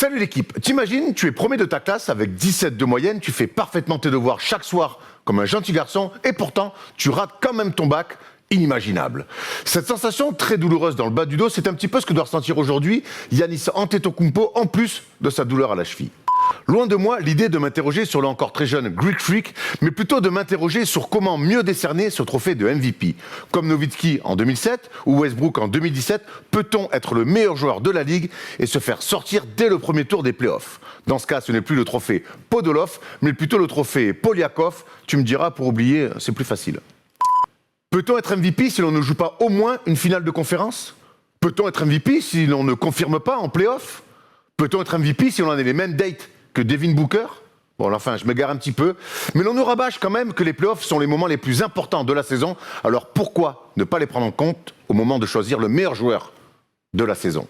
Salut l'équipe, t'imagines, tu es premier de ta classe avec 17 de moyenne, tu fais parfaitement tes devoirs chaque soir comme un gentil garçon et pourtant tu rates quand même ton bac. Inimaginable. Cette sensation très douloureuse dans le bas du dos, c'est un petit peu ce que doit ressentir aujourd'hui Giannis Antetokounmpo en plus de sa douleur à la cheville. Loin de moi l'idée de m'interroger sur le encore très jeune Greek Freak, mais plutôt de m'interroger sur comment mieux décerner ce trophée de MVP. Comme Nowitzki en 2007 ou Westbrook en 2017, peut-on être le meilleur joueur de la Ligue et se faire sortir dès le premier tour des playoffs? Dans ce cas, ce n'est plus le trophée Podolov, mais plutôt le trophée Polyakov. Tu me diras, pour oublier, c'est plus facile. Peut-on être MVP si l'on ne joue pas au moins une finale de conférence? Peut-on être MVP si l'on ne confirme pas en play-off? Peut-on être MVP si l'on a les mêmes dates que Devin Booker? Bon, enfin, je m'égare un petit peu. Mais l'on nous rabâche quand même que les playoffs sont les moments les plus importants de la saison. Alors pourquoi ne pas les prendre en compte au moment de choisir le meilleur joueur de la saison?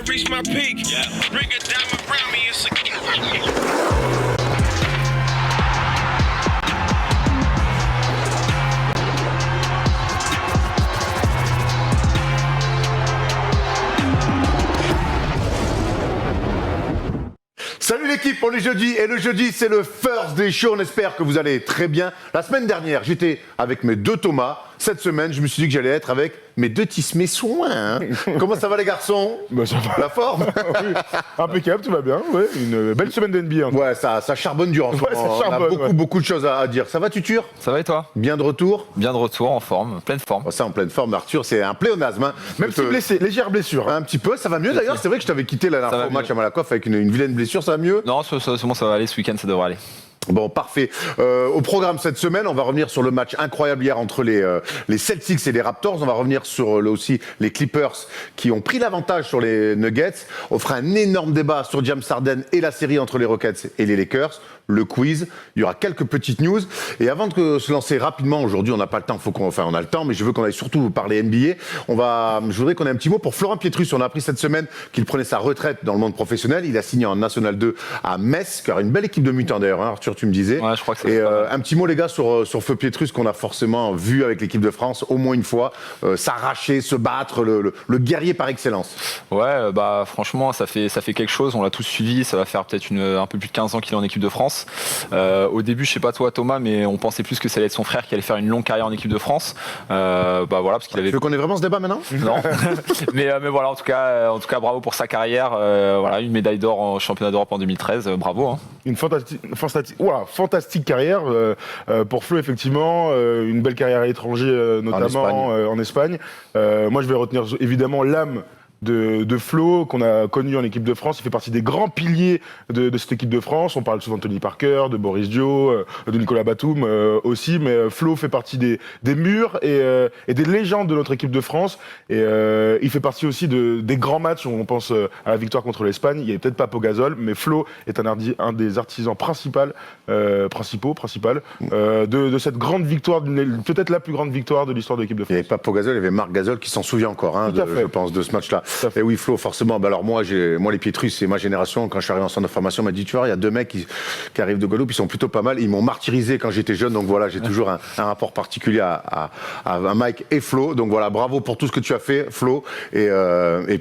Reach my peak. Yeah. Bring a diamond around me. It's a Salut l'équipe, on est jeudi et le jeudi c'est le First Day Show, on espère que vous allez très bien. La semaine dernière j'étais avec mes deux Thomas, cette semaine je me suis dit que j'allais être avec mes deux Tismé soins. Hein. Comment ça va les garçons? Bah, ça va. La forme? Oui. Impeccable, tout va bien, ouais. Une belle semaine d'NBA. Ouais, ça charbonne dur en ce Ouais, moment. ça charbonne, On a beaucoup de choses à dire. Ça va Tutur? Ça va et toi? Bien de retour? Bien de retour, en forme, pleine forme. Ça en pleine forme Arthur, c'est un pléonasme. Hein. Même si blessé, légère blessure. Un petit peu, ça va mieux d'ailleurs. C'est vrai que je t'avais quitté la dernière fois au match à Malakoff avec une vilaine blessure, ça va mieux? Non, c'est bon, ça va aller, ce week-end ça devrait aller. Bon, parfait. Au programme cette semaine, on va revenir sur le match incroyable hier entre les Celtics et les Raptors. On va revenir sur aussi les Clippers qui ont pris l'avantage sur les Nuggets. On fera un énorme débat sur James Harden et la série entre les Rockets et les Lakers. Le quiz, il y aura quelques petites news. Et avant de se lancer rapidement, aujourd'hui on n'a pas le temps, on a le temps, mais je veux qu'on aille surtout parler NBA. Je voudrais qu'on ait un petit mot pour Florent Pietrus. On a appris cette semaine qu'il prenait sa retraite dans le monde professionnel. Il a signé en National 2 à Metz, qui aura une belle équipe de mutants d'ailleurs, hein, Arthur, tu me disais. Ouais, je crois que c'est Et un petit mot les gars sur Feu Pietrus qu'on a forcément vu avec l'équipe de France au moins une fois, s'arracher, se battre, le guerrier par excellence. Ouais, bah franchement ça fait quelque chose, on l'a tous suivi, ça va faire peut-être un peu plus de 15 ans qu'il est en équipe de France. Au début, je sais pas toi Thomas, mais on pensait plus que ça allait être son frère qui allait faire une longue carrière en équipe de France. Bah voilà, parce qu'il avait. Tu veux qu'on ait vraiment ce débat maintenant? Non. mais voilà, en tout cas, bravo pour sa carrière. Voilà, une médaille d'or en championnat d'Europe en 2013. Bravo. Hein. Une fantastique carrière pour Flo, effectivement. Une belle carrière à l'étranger, notamment en Espagne. Moi, je vais retenir évidemment l'âme de Flo, qu'on a connu en équipe de France. Il fait partie des grands piliers de cette équipe de France. On parle souvent de Tony Parker, de Boris Dio, de Nicolas Batum aussi, mais Flo fait partie des murs et des légendes de notre équipe de France. Et il fait partie aussi des grands matchs. On pense à la victoire contre l'Espagne. Il n'y avait peut-être pas Pogazol, mais Flo est un des artisans principaux de cette grande victoire, peut-être la plus grande victoire de l'histoire de l'équipe de France. Il n'y avait pas Pogazol, il y avait Marc Gasol qui s'en souvient encore, hein, je pense, de ce match-là. Et oui, Flo, forcément. Bah alors moi, les Pietrus, c'est ma génération. Quand je suis arrivé en centre de formation, on m'a dit, tu vois, il y a deux mecs qui arrivent de Guadeloupe, ils sont plutôt pas mal. Ils m'ont martyrisé quand j'étais jeune. Donc voilà, j'ai toujours un rapport particulier à Mike et Flo. Donc voilà, bravo pour tout ce que tu as fait, Flo. Et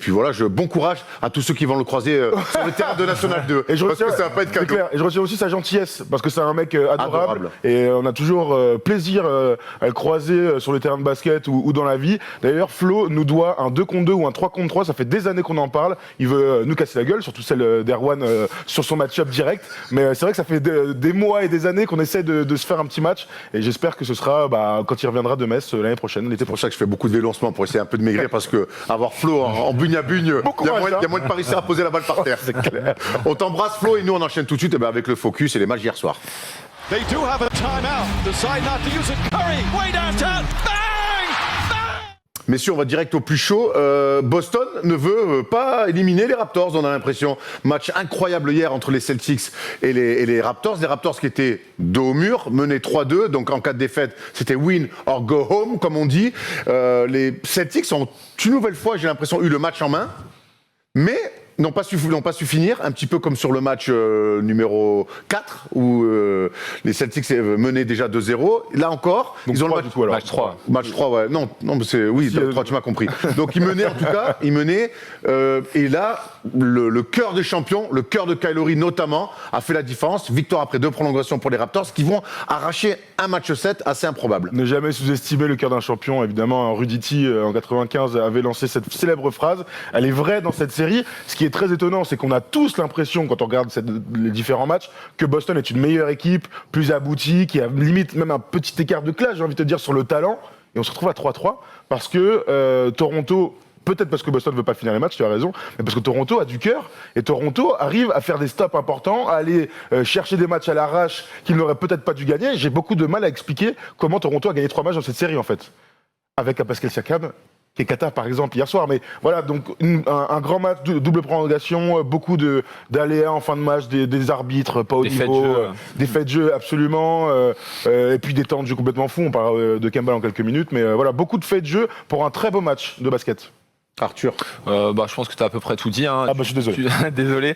puis voilà, bon courage à tous ceux qui vont le croiser sur le terrain de National 2. Et je retiens, parce que ça va pas être cadeau. Et je retiens aussi sa gentillesse, parce que c'est un mec adorable. Et on a toujours plaisir à le croiser sur le terrain de basket ou dans la vie. D'ailleurs, Flo nous doit un 2 contre 2 ou un 3 contre 3 3, ça fait des années qu'on en parle. Il veut nous casser la gueule, surtout celle d'Erwan sur son match-up direct. Mais c'est vrai que ça fait des mois et des années qu'on essaie de se faire un petit match. Et j'espère que ce sera quand il reviendra de Metz l'année prochaine, l'été C'est pour prochain. ça que je fais beaucoup de vélo en ce moment pour essayer un peu de maigrir parce que avoir Flo en bugne à bugne, il y a moins de Paris à poser la balle par terre. C'est clair. On t'embrasse Flo et nous on enchaîne tout de suite avec le focus et les matchs d'hier soir. They do have a timeout. Decide not to use it. Curry, way downtown. Bang! Bang! Messieurs, on va direct au plus chaud. Boston ne veut pas éliminer les Raptors, on a l'impression. Match incroyable hier entre les Celtics et les Raptors. Les Raptors qui étaient dos au mur, menés 3-2. Donc en cas de défaite, c'était win or go home, comme on dit. Les Celtics ont une nouvelle fois, j'ai l'impression, eu le match en main. Mais n'ont pas su finir, un petit peu comme sur le match numéro 4, où les Celtics menaient déjà 2-0. Là encore, Donc ils ont 3 le du coup, alors. Match 3. Match 3, ouais. Non, mais c'est. Oui, 3, tu m'as compris. Donc, ils menaient, en tout cas, et là, le cœur des champions, le cœur de Kyle notamment, a fait la différence. Victoire après 2 prolongations pour les Raptors, qui vont arracher un match 7 assez improbable. Ne jamais sous-estimer le cœur d'un champion. Évidemment, Rudity, en 95, avait lancé cette célèbre phrase. Elle est vraie dans cette série. Ce qui est très étonnant, c'est qu'on a tous l'impression, quand on regarde les différents matchs, que Boston est une meilleure équipe, plus aboutie, qui a limite même un petit écart de classe, j'ai envie de te dire, sur le talent. Et on se retrouve à 3-3 parce que Toronto... Peut-être parce que Boston ne veut pas finir les matchs, tu as raison, mais parce que Toronto a du cœur, et Toronto arrive à faire des stops importants, à aller chercher des matchs à l'arrache qu'il n'aurait peut-être pas dû gagner. J'ai beaucoup de mal à expliquer comment Toronto a gagné 3 matchs dans cette série, en fait. Avec un Pascal Siakam, qui est Qatar, par exemple, hier soir. Mais voilà, donc un grand match, double prolongation, beaucoup d'aléas en fin de match, des arbitres pas au Des faits niveau, de jeu. des faits de jeu absolument, et puis des temps de jeu complètement fous. On parle de Kemba en quelques minutes, mais voilà, beaucoup de faits de jeu pour un très beau match de basket. Arthur. Je pense que tu as à peu près tout dit. Hein. Je suis désolé. Désolé.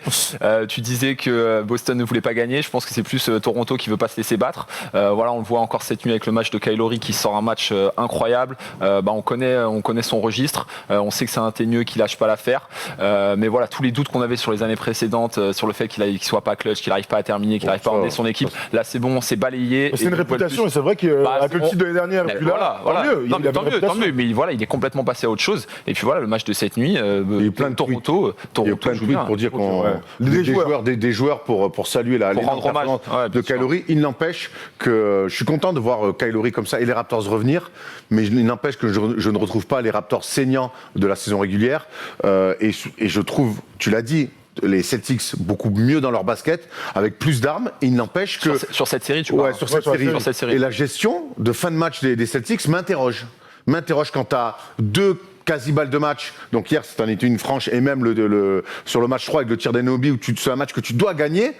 Tu disais que Boston ne voulait pas gagner. Je pense que c'est plus Toronto qui veut pas se laisser battre. Voilà, on le voit encore cette nuit avec le match de Kyle Lowry qui sort un match incroyable. On connaît son registre. On sait que c'est un teigneux qui lâche pas l'affaire. Mais voilà, tous les doutes qu'on avait sur les années précédentes, sur le fait qu'il soit pas clutch, qu'il n'arrive pas à terminer, qu'il n'arrive pas à emmener son équipe. Là, c'est bon, c'est balayé. C'est une réputation, et c'est vrai qu'avec le titre de l'année dernière, puis là, tant mieux. Non, Il avait tant une mieux, réputation. mais voilà, il est complètement passé à autre chose. Et puis voilà, le match de cette nuit, eu plein de Toronto Il y a plein de joue tweets bien. pour dire qu'on Ouais. des joueurs pour saluer la Pour l'énorme rendre hommage. performance Ouais, bien de sûr. Kyle Lowry. Il n'empêche que je suis content de voir Kyle Lowry comme ça et les Raptors revenir, mais il n'empêche que je ne retrouve pas les Raptors saignants de la saison régulière. Et je trouve, tu l'as dit, les Celtics beaucoup mieux dans leur basket, avec plus d'armes. Et il n'empêche que Sur cette série, tu ouais, vois. sur cette série. Sur cette série. Et la gestion de fin de match des Celtics m'interroge quand tu as 2 quasi-balles de match. Donc hier, c'était une franche, et même sur le match 3 avec le tir d'Anunoby, où c'est un match que tu dois gagner.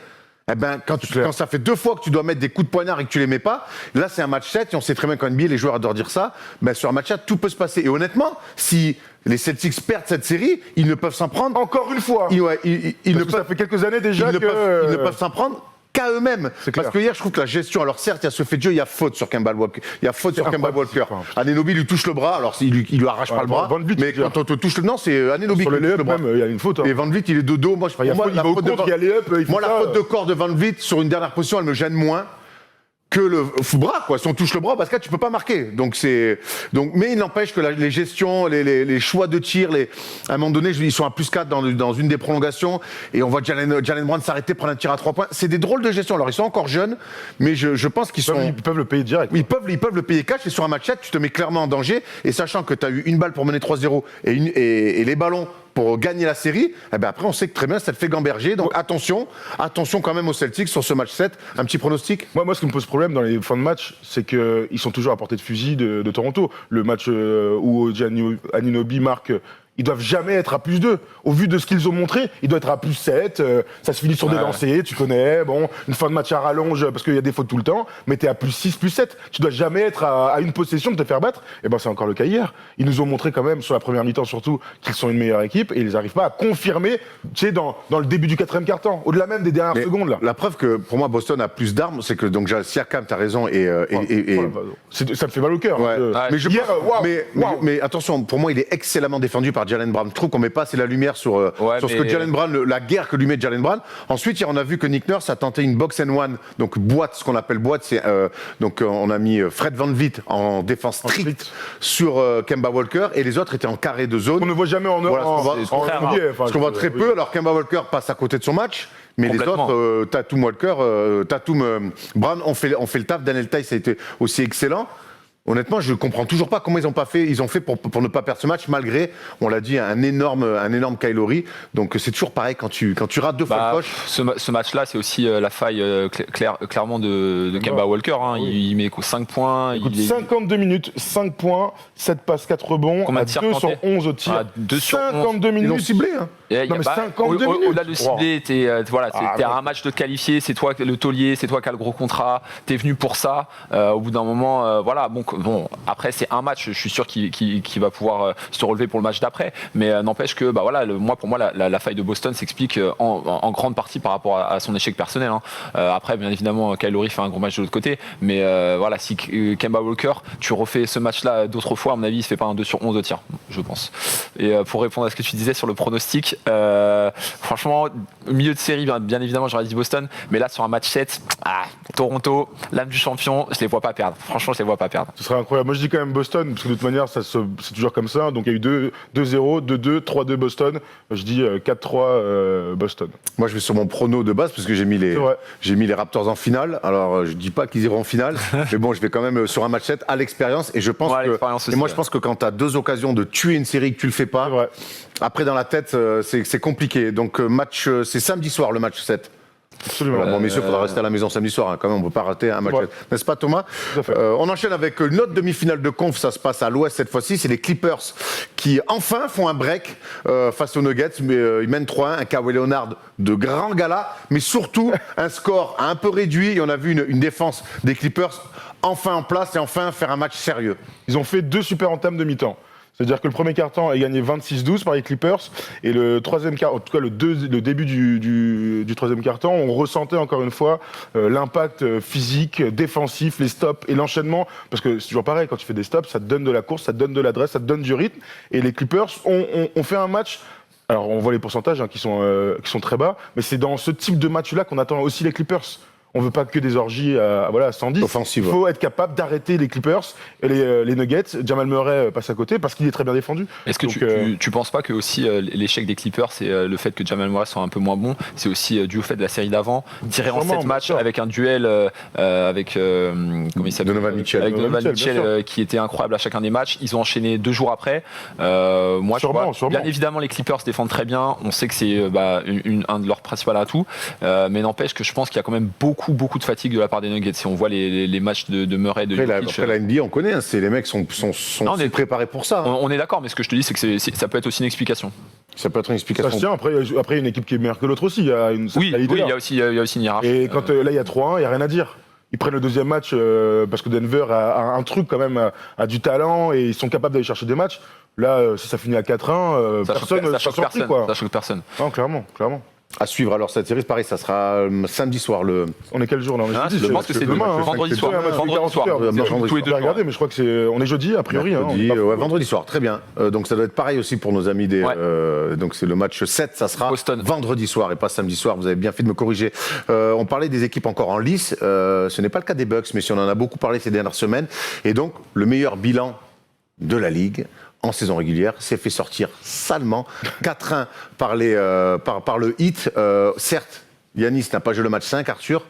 Eh ben, quand ça fait 2 fois que tu dois mettre des coups de poignard et que tu les mets pas, là c'est un match 7, et on sait très bien qu'en NBA, les joueurs adorent dire ça, ben, sur un match 7, tout peut se passer. Et honnêtement, si les Celtics perdent cette série, ils ne peuvent s'en prendre. Encore une fois. Ils Parce ne que ça peuvent fait quelques années déjà ils ne que... peuvent s'en prendre qu'à eux-mêmes. C'est Parce clair. que hier, je trouve que la gestion, alors certes, il y a ce fait de jeu, il y a faute sur Kemba Walker. Il y a faute sur Kemba incroyable, Walker. c'est Anunoby lui touche le bras, alors il lui arrache pas le bras. Van Vliet, Mais tu veux quand on te touche le. Non, c'est Anunoby Sur qui le lui touche layup le bras. même, il y a une faute. Et Van Vliet, il est de dos. Moi, Il y a pour faute, moi, il va au contre, il y a layup, il fait moi, la ça, faute de corps de Van Vliet sur une dernière position, elle me gêne moins que le bras, quoi. Si on touche le bras, parce que là, tu peux pas marquer. Mais il n'empêche que les gestions, les choix de tir, à un moment donné, ils sont à +4 dans une des prolongations, et on voit Jalen Brown s'arrêter, prendre un tir à 3 points. C'est des drôles de gestion. Alors, ils sont encore jeunes, mais je pense qu'ils sont. Ils peuvent le payer direct. Ils peuvent le payer cash, et sur un match 7, tu te mets clairement en danger, et sachant que tu as eu une balle pour mener 3-0 et les ballons pour gagner la série, eh ben après on sait que très bien ça te fait gamberger. Donc attention quand même aux Celtics sur ce match 7. Un petit pronostic? Moi, ce qui me pose problème dans les fins de match, c'est qu'ils sont toujours à portée de fusil de Toronto. Le match où Gianni Anunoby marque, ils doivent jamais être à +2. Au vu de ce qu'ils ont montré, ils doivent être à +7. Ça se finit sur des lancers, tu connais. Bon, une fin de match à rallonge parce qu'il y a des fautes tout le temps, mais t'es à +6, +7. Tu dois jamais être à une possession de te faire battre. Et ben c'est encore le cas hier. Ils nous ont montré quand même sur la première mi-temps surtout qu'ils sont une meilleure équipe, et ils n'arrivent pas à confirmer, tu sais, dans le début du 4e quart-temps, au-delà même des dernières secondes là. La preuve que pour moi Boston a plus d'armes, c'est que donc Siakam, t'as raison, Ça me fait mal au cœur. Ouais. hein. Mais, Hier, waouh, waouh. mais attention, pour moi, il est excellemment défendu par par Jalen Brown. Je trouve qu'on met pas assez la lumière sur ce que Jalen Brown, la guerre que lui met Jalen Brown. Ensuite, on a vu que Nick Nurse a tenté une box and one, donc boîte, ce qu'on appelle boîte, c'est donc on a mis Fred VanVleet en défense stricte sur Kemba Walker et les autres étaient en carré de zone. On ne voit jamais en Voilà, NBA. ce qu'on voit très peu. Alors Kemba Walker passe à côté de son match. Mais les autres, Tatum Brown ont fait le taf. Daniel Tice a été aussi excellent. Honnêtement, je ne comprends toujours pas comment ils ont fait pour ne pas perdre ce match, malgré, on l'a dit, un énorme Kyle Lowry. Donc c'est toujours pareil, quand tu rates deux fois le coche. Ce match-là, c'est aussi la faille clairement de Kemba Walker. Hein. Il met 5 points. Écoute, 52 minutes, 5 points, 7 passes, 4 rebonds, à 2 sur 11 au tir. 52 minutes. Ils l'ont ciblé. Hein. Non, mais 52 minutes. Au-delà de cibler, t'es à un match de te qualifier, c'est toi le taulier, c'est toi qui as le gros contrat, t'es venu pour ça. Au bout d'un moment, voilà. Bon, après c'est un match, je suis sûr qu'il va pouvoir se relever pour le match d'après. Mais n'empêche que, pour moi, la faille de Boston s'explique en grande partie par rapport à son échec personnel. Hein. Après, bien évidemment, Kyle Lowry fait un gros match de l'autre côté, mais voilà, si Kemba Walker, tu refais ce match-là d'autres fois, à mon avis, il se fait pas un 2 sur 11 de tir, je pense. Et pour répondre à ce que tu disais sur le pronostic, franchement, milieu de série, bien évidemment, j'aurais dit Boston, mais là, sur un match 7, Toronto, l'âme du champion, je les vois pas perdre. Franchement, je les vois pas perdre. Ce serait incroyable. Moi, je dis quand même Boston, parce que de toute manière, c'est toujours comme ça. Donc, il y a eu 2-0, 2-2, 3-2 Boston. Je dis 4-3 Boston. Moi, je vais sur mon prono de base, parce que j'ai mis les Raptors en finale. Alors, je dis pas qu'ils iront en finale, mais bon, je vais quand même sur un match 7 à l'expérience. Et je pense je pense que quand tu as deux occasions de tuer une série que tu le fais pas, après, dans la tête, c'est compliqué. Donc, c'est samedi soir, le match 7. Absolument. Bon, messieurs, il faudra rester à la maison samedi soir. Hein, quand même, on ne peut pas rater un match. N'est-ce pas, Thomas ? On enchaîne avec une autre demi-finale de conf. Ça se passe à l'Ouest cette fois-ci. C'est les Clippers qui, enfin, font un break face aux Nuggets. Mais ils mènent 3-1. Un Kawhi Leonard de grand gala. Mais surtout, un score un peu réduit. Et on a vu une défense des Clippers enfin en place et enfin faire un match sérieux. Ils ont fait 2 super entames de mi-temps. C'est-à-dire que le premier quart-temps est gagné 26-12 par les Clippers et le troisième quart, en tout cas le début du troisième quart-temps, on ressentait encore une fois l'impact physique, défensif, les stops et l'enchaînement. Parce que c'est toujours pareil, quand tu fais des stops, ça te donne de la course, ça te donne de l'adresse, ça te donne du rythme. Et les Clippers ont fait un match. Alors on voit les pourcentages qui sont très bas, mais c'est dans ce type de match-là qu'on attend aussi les Clippers. On veut pas que des orgies à 110. Offensive. Il faut être capable d'arrêter les Clippers et les Nuggets. Jamal Murray passe à côté parce qu'il est très bien défendu. Est-ce que tu penses pas que aussi l'échec des Clippers et le fait que Jamal Murray soit un peu moins bon, c'est aussi dû au fait de la série d'avant, tirer en 7 matchs avec un duel avec comment il s'appelle, Donovan Mitchell, avec Donovan Mitchell qui était incroyable à chacun des matchs. Ils ont enchaîné 2 jours après. Moi, sûrement. Bien évidemment, les Clippers défendent très bien. On sait que c'est un de leurs principaux atouts, mais n'empêche que je pense qu'il y a quand même beaucoup de fatigue de la part des Nuggets. Si on voit les matchs de Murray, de Jokic, après la NBA, on connaît, les mecs sont préparés pour ça. On est d'accord, mais ce que je te dis, c'est que ça peut être aussi une explication. Ça peut être une explication. Ça se tient. Après, il y a une équipe qui est meilleure que l'autre aussi. Il y a une il y a aussi une hiérarchie. Et quand là, il y a 3-1, il n'y a rien à dire. Ils prennent le deuxième match parce que Denver a un truc quand même, a du talent et ils sont capables d'aller chercher des matchs. Là, si ça finit à 4-1, personne ne sera surpris. Ça choque personne. Non, clairement. À suivre alors cette série, pareil, ça sera samedi soir. On est quel jour là? Je pense que c'est demain. Vendredi soir. Tous les deux. Regarder, mais je crois que on est jeudi a priori. Vendredi soir, très bien. Donc ça doit être pareil aussi pour nos amis donc c'est le match 7, ça sera Boston. Vendredi soir et pas samedi soir. Vous avez bien fait de me corriger. On parlait des équipes encore en lice. Ce n'est pas le cas des Bucks, mais si on en a beaucoup parlé ces dernières semaines. Et donc le meilleur bilan de la ligue en saison régulière s'est fait sortir salement 4-1 par le Heat. Certes, Giannis n'a pas joué le match 5, Arthur,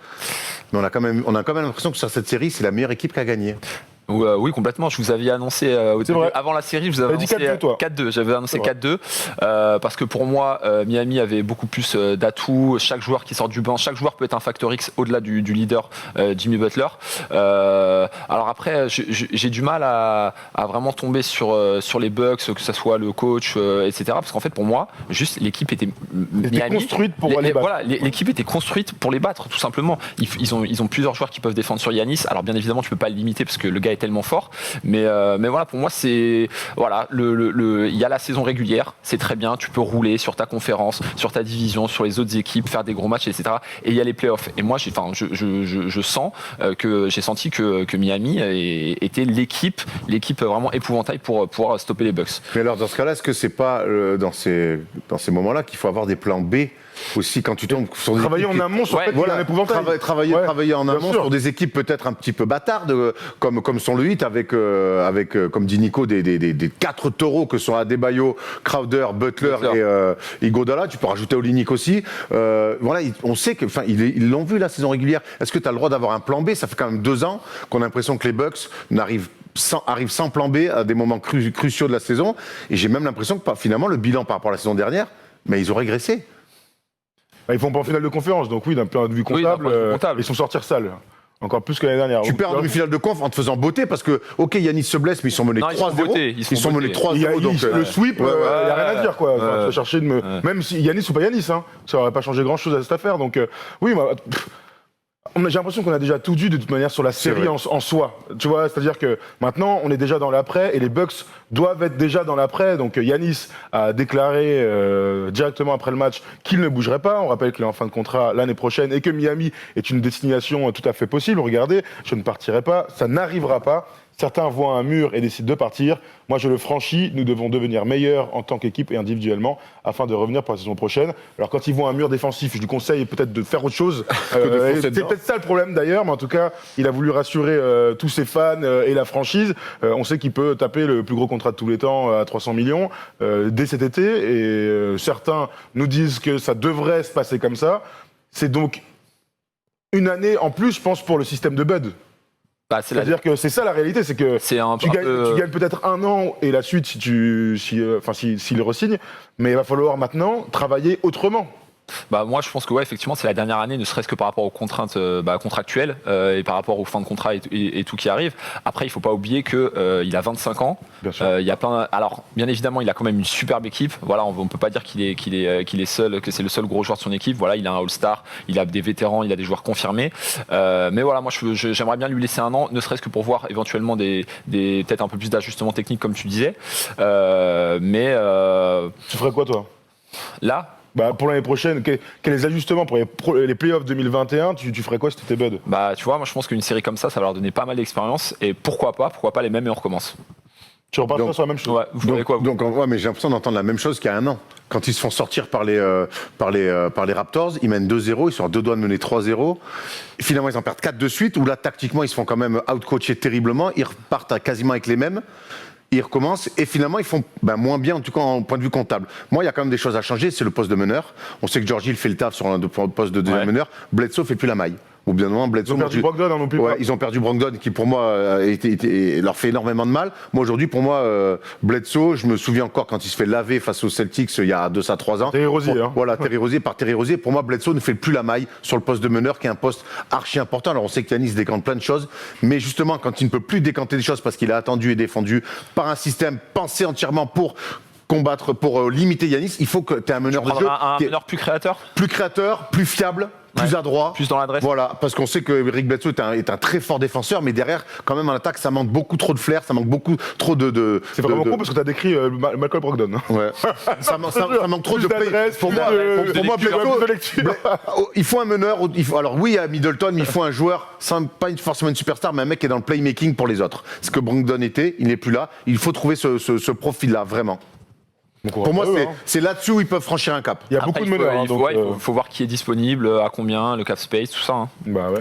mais on a quand même l'impression que sur cette série, c'est la meilleure équipe qui a gagné. Oui, complètement. Je vous avais annoncé avant la série, je vous avais annoncé 4-2. J'avais annoncé 4-2 parce que pour moi, Miami avait beaucoup plus d'atouts. Chaque joueur qui sort du banc, chaque joueur peut être un facteur X au-delà du leader Jimmy Butler. Alors après, j'ai du mal à vraiment tomber sur les Bucks, que ce soit le coach, etc. Parce qu'en fait, pour moi, juste l'équipe était construite pour les battre. Voilà, l'équipe était construite pour les battre, tout simplement. Ils ont plusieurs joueurs qui peuvent défendre sur Giannis. Alors bien évidemment, tu peux pas le limiter parce que le gars est tellement fort. Mais voilà, pour moi, c'est voilà, il y a la saison régulière, c'est très bien. Tu peux rouler sur ta conférence, sur ta division, sur les autres équipes, faire des gros matchs, etc. Et il y a les playoffs. Et moi, je sens que j'ai senti que Miami était l'équipe vraiment épouvantail pour pouvoir stopper les Bucks. Mais alors, dans ce cas-là, est-ce que c'est pas dans ces moments-là qu'il faut avoir des plans B aussi quand tu tombes sur des Travailler équipes en amont sur Ouais, le fait qu'il y a un épouvantail. Travailler en bien amont sûr. sur des équipes peut-être un petit peu bâtardes, comme sont le Heat, avec comme dit Nico, des 4 taureaux que sont Adebayo, Crowder, Butler et Iguodala. Tu peux rajouter Olynyk aussi. Voilà, on sait que, ils l'ont vu la saison régulière. Est-ce que tu as le droit d'avoir un plan B? Ça fait quand même 2 ans qu'on a l'impression que les Bucks arrivent sans plan B à des moments cruciaux de la saison. Et j'ai même l'impression que finalement le bilan par rapport à la saison dernière, mais ils ont régressé. Ils font pas en finale de conférence, donc oui, d'un point de vue comptable, ils sont sortis sales. Encore plus que l'année dernière. Tu perds en demi-finale de conf en te faisant botter parce que, ok, Yanis se blesse, mais ils sont menés 3-0. Ils sont menés 3-0. Donc, le sweep, il n'y a rien à dire, quoi. Enfin, tu vas chercher de Même si Yanis ou pas Yanis, hein, ça n'aurait pas changé grand-chose à cette affaire. Donc, oui, j'ai l'impression qu'on a déjà tout dit de toute manière sur la série en soi. Tu vois, c'est-à-dire que maintenant, on est déjà dans l'après et les Bucks doivent être déjà dans l'après. Donc, Yanis a déclaré directement après le match qu'il ne bougerait pas. On rappelle qu'il est en fin de contrat l'année prochaine et que Miami est une destination tout à fait possible. Regardez, je ne partirai pas, ça n'arrivera pas. Certains voient un mur et décident de partir. Moi, je le franchis. Nous devons devenir meilleurs en tant qu'équipe et individuellement afin de revenir pour la saison prochaine. Alors, quand ils voient un mur défensif, je lui conseille peut-être de faire autre chose. C'est peut-être ça le problème d'ailleurs, mais en tout cas, il a voulu rassurer tous ses fans et la franchise. On sait qu'il peut taper le plus gros contrat de tous les temps à 300 millions dès cet été. Et certains nous disent que ça devrait se passer comme ça. C'est donc une année en plus, je pense, pour le système de Bud. C'est-à-dire que c'est ça la réalité, c'est que tu gagnes peut-être 1 an et la suite s'il re-signe, mais il va falloir maintenant travailler autrement. Moi je pense que effectivement c'est la dernière année, ne serait-ce que par rapport aux contraintes contractuelles et par rapport aux fins de contrat et tout qui arrive. Après il faut pas oublier que il a 25 ans. Il y a alors bien évidemment il a quand même une superbe équipe. Voilà, on peut pas dire qu'il est seul, que c'est le seul gros joueur de son équipe. Voilà, il a un All-Star, il a des vétérans, il a des joueurs confirmés. Mais voilà, moi j'aimerais bien lui laisser 1 an, ne serait-ce que pour voir éventuellement des peut-être un peu plus d'ajustements techniques comme tu disais. Tu ferais quoi toi là? Pour l'année prochaine, quels les ajustements pour les playoffs 2021, tu ferais quoi si t'étais Bud? Tu vois, moi je pense qu'une série comme ça va leur donner pas mal d'expérience et pourquoi pas les mêmes et on recommence. Tu repars sur la même chose. Ouais, vous ferez quoi vous mais j'ai l'impression d'entendre la même chose qu'il y a 1 an. Quand ils se font sortir par les Raptors, ils mènent 2-0, ils sont à 2 doigts de mener 3-0. Finalement, ils en perdent 4 de suite, où là, tactiquement, ils se font quand même out-coacher terriblement. Ils repartent quasiment avec les mêmes. Ils recommencent et finalement ils font moins bien en tout cas en point de vue comptable. Moi il y a quand même des choses à changer, c'est le poste de meneur. On sait que George Hill fait le taf sur un poste de deuxième meneur. Bledsoe fait plus la maille. Ou bien non, Bledsoe. Ils ont perdu Brogdon non plus. Ils ont perdu Brogdon qui pour moi leur fait énormément de mal. Moi aujourd'hui pour moi Bledsoe, je me souviens encore quand il se fait laver face aux Celtics il y a 2 à 3 ans. Terry Rozier. Voilà, Terry Rozier. Pour moi Bledsoe ne fait plus la maille sur le poste de meneur qui est un poste archi important. Alors on sait que Yanis décante plein de choses, mais justement quand il ne peut plus décanter des choses parce qu'il a attendu et défendu par un système pensé entièrement pour combattre, pour limiter Yanis, il faut que tu aies un meneur de jeu un meneur plus créateur, plus fiable, plus adroit, plus dans l'adresse. Voilà, parce qu'on sait que Eric Bledsoe est un très fort défenseur, mais derrière, quand même en attaque, ça manque beaucoup trop de flair, ça manque beaucoup trop de. C'est vraiment con parce que tu as décrit Malcolm Brogdon. Ouais. ça manque trop de d'adresse, pour moi, Bledsoe, il faut un meneur. Alors oui, à Middleton, mais il faut un joueur, pas forcément une superstar, mais un mec qui est dans le playmaking pour les autres. Ce que Brogdon était, il n'est plus là. Il faut trouver ce profil-là, vraiment. Pour moi, c'est là-dessus où ils peuvent franchir un cap. Il y a beaucoup de meneurs. Il faut voir qui est disponible, à combien, le cap space, tout ça.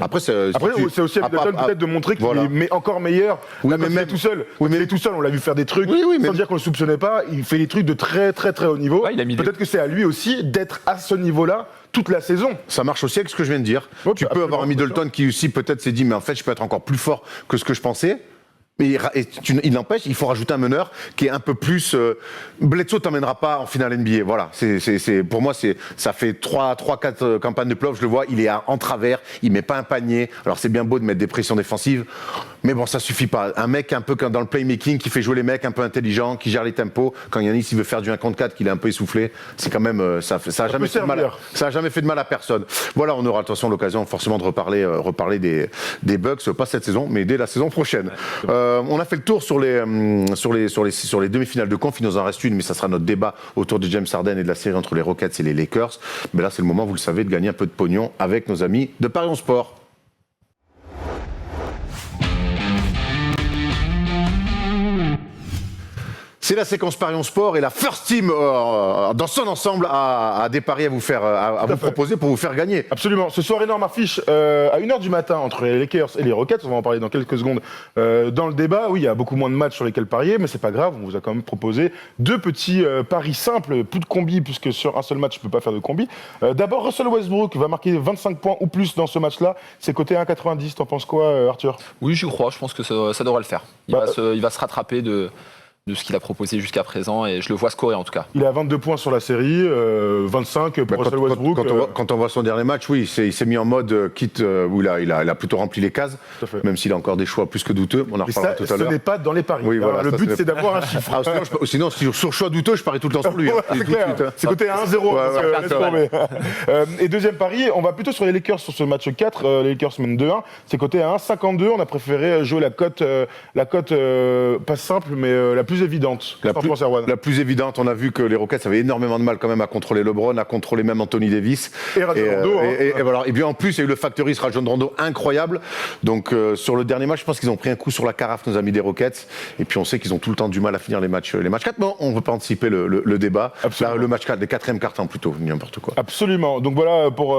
Après, c'est aussi à Middleton peut-être de montrer qu'il est encore meilleur. Oui, mais même tout seul. Il est tout seul, on l'a vu faire des trucs. Sans dire qu'on le soupçonnait pas, il fait des trucs de très très très haut niveau. Peut-être que c'est à lui aussi d'être à ce niveau-là toute la saison. Ça marche aussi avec ce que je viens de dire. Tu peux avoir un Middleton qui aussi peut-être s'est dit mais en fait je peux être encore plus fort que ce que je pensais. Mais il n'empêche, il faut rajouter un meneur qui est un peu plus. Bledsoe t'emmènera pas en finale NBA. Voilà, pour moi, ça fait 3-4 campagnes de playoffs. Je le vois, il est en travers, il met pas un panier. Alors c'est bien beau de mettre des pressions défensives, mais bon, ça suffit pas. Un mec un peu dans le playmaking qui fait jouer les mecs, un peu intelligent, qui gère les tempos. Quand Yanis il veut faire du 1 contre 4, qu'il est un peu essoufflé, c'est quand même ça a jamais fait de mal. Ça a jamais fait de mal à personne. Voilà, on aura de toute façon l'occasion forcément de reparler des Bucks, pas cette saison, mais dès la saison prochaine. On a fait le tour sur les demi-finales de conf. Il nous en reste une, mais ça sera notre débat autour de James Harden et de la série entre les Rockets et les Lakers. Mais là, c'est le moment, vous le savez, de gagner un peu de pognon avec nos amis de Paris On Sport. C'est la séquence Paris On Sport et la First Team, dans son ensemble, a des paris à vous faire, à vous proposer pour vous faire gagner. Absolument. Ce soir, énorme affiche à 1h du matin entre les Lakers et les Rockets. On va en parler dans quelques secondes dans le débat. Oui, il y a beaucoup moins de matchs sur lesquels parier, mais c'est pas grave. On vous a quand même proposé deux petits paris simples, plus de combi, puisque sur un seul match, je peux pas faire de combi. D'abord, Russell Westbrook va marquer 25 points ou plus dans ce match-là. C'est coté 1,90. T'en penses quoi, Arthur ? Oui, j'y crois. Je pense que ça devrait le faire. Il va se rattraper de ce qu'il a proposé jusqu'à présent et je le vois scorer en tout cas. Il a 22 points sur la série, 25 pour Russell Westbrook. Quand on voit son dernier match, oui, il s'est mis en mode kit où il a plutôt rempli les cases, même s'il a encore des choix plus que douteux. On en reparlera tout à l'heure. Ce n'est pas dans les paris. Oui, voilà, le but, c'est d'avoir un chiffre. Sinon, sur choix douteux, je parie tout le temps sur lui. C'est clair. C'est coté à 1-0. Et deuxième pari, on va plutôt sur les Lakers sur ce match 4. Les Lakers mènent 2-1. C'est coté à 1,52. On a préféré jouer la cote pas simple, mais la plus évidente. La plus évidente, on a vu que les Rockets avaient énormément de mal quand même à contrôler LeBron, à contrôler même Anthony Davis. Et Rajon Rondo. Et voilà. Et bien en plus, il y a eu le factor X Rajon Rondo incroyable. Donc sur le dernier match, je pense qu'ils ont pris un coup sur la carafe, nos amis des Rockets. Et puis on sait qu'ils ont tout le temps du mal à finir les matchs 4. Bon, on ne veut pas anticiper le débat. Là, le match 4, les quatrièmes cartons plutôt, n'importe quoi. Absolument. Donc voilà pour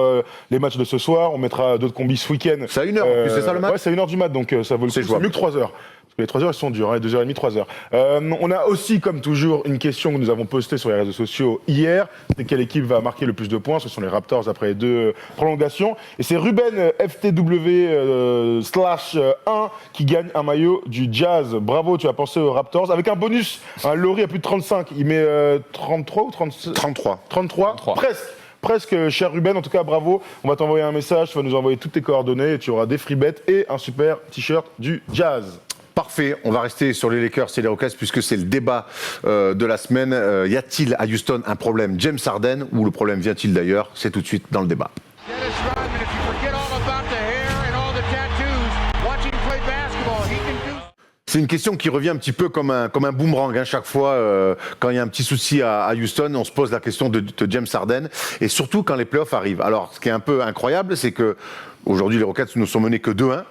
les matchs de ce soir. On mettra d'autres combis ce week-end. C'est à 1h, c'est ça le match ? Ouais, c'est à 1h du mat, donc ça vaut le coup. C'est mieux que 3h. Les 3 heures, elles sont dures, 2h30, 3 heures. On a aussi, comme toujours, une question que nous avons postée sur les réseaux sociaux hier. C'est quelle équipe va marquer le plus de points ? Ce sont les Raptors après les 2 prolongations. Et c'est Ruben FTW/1 qui gagne un maillot du Jazz. Bravo, tu as pensé aux Raptors. Avec un bonus, Laurie a plus de 35. Il met 33 ou 33 33. Presque, cher Ruben, en tout cas, bravo. On va t'envoyer un message, tu vas nous envoyer toutes tes coordonnées et tu auras des free bets et un super t-shirt du Jazz. Parfait, on va rester sur les Lakers et les Rockets puisque c'est le débat de la semaine. Y a-t-il à Houston un problème James Harden ou le problème vient-il d'ailleurs ? C'est tout de suite dans le débat. C'est une question qui revient un petit peu comme un boomerang. Chaque fois, quand il y a un petit souci à Houston, on se pose la question de James Harden. Et surtout quand les playoffs arrivent. Alors, ce qui est un peu incroyable, c'est que aujourd'hui les Rockets ne sont menés que 2-1.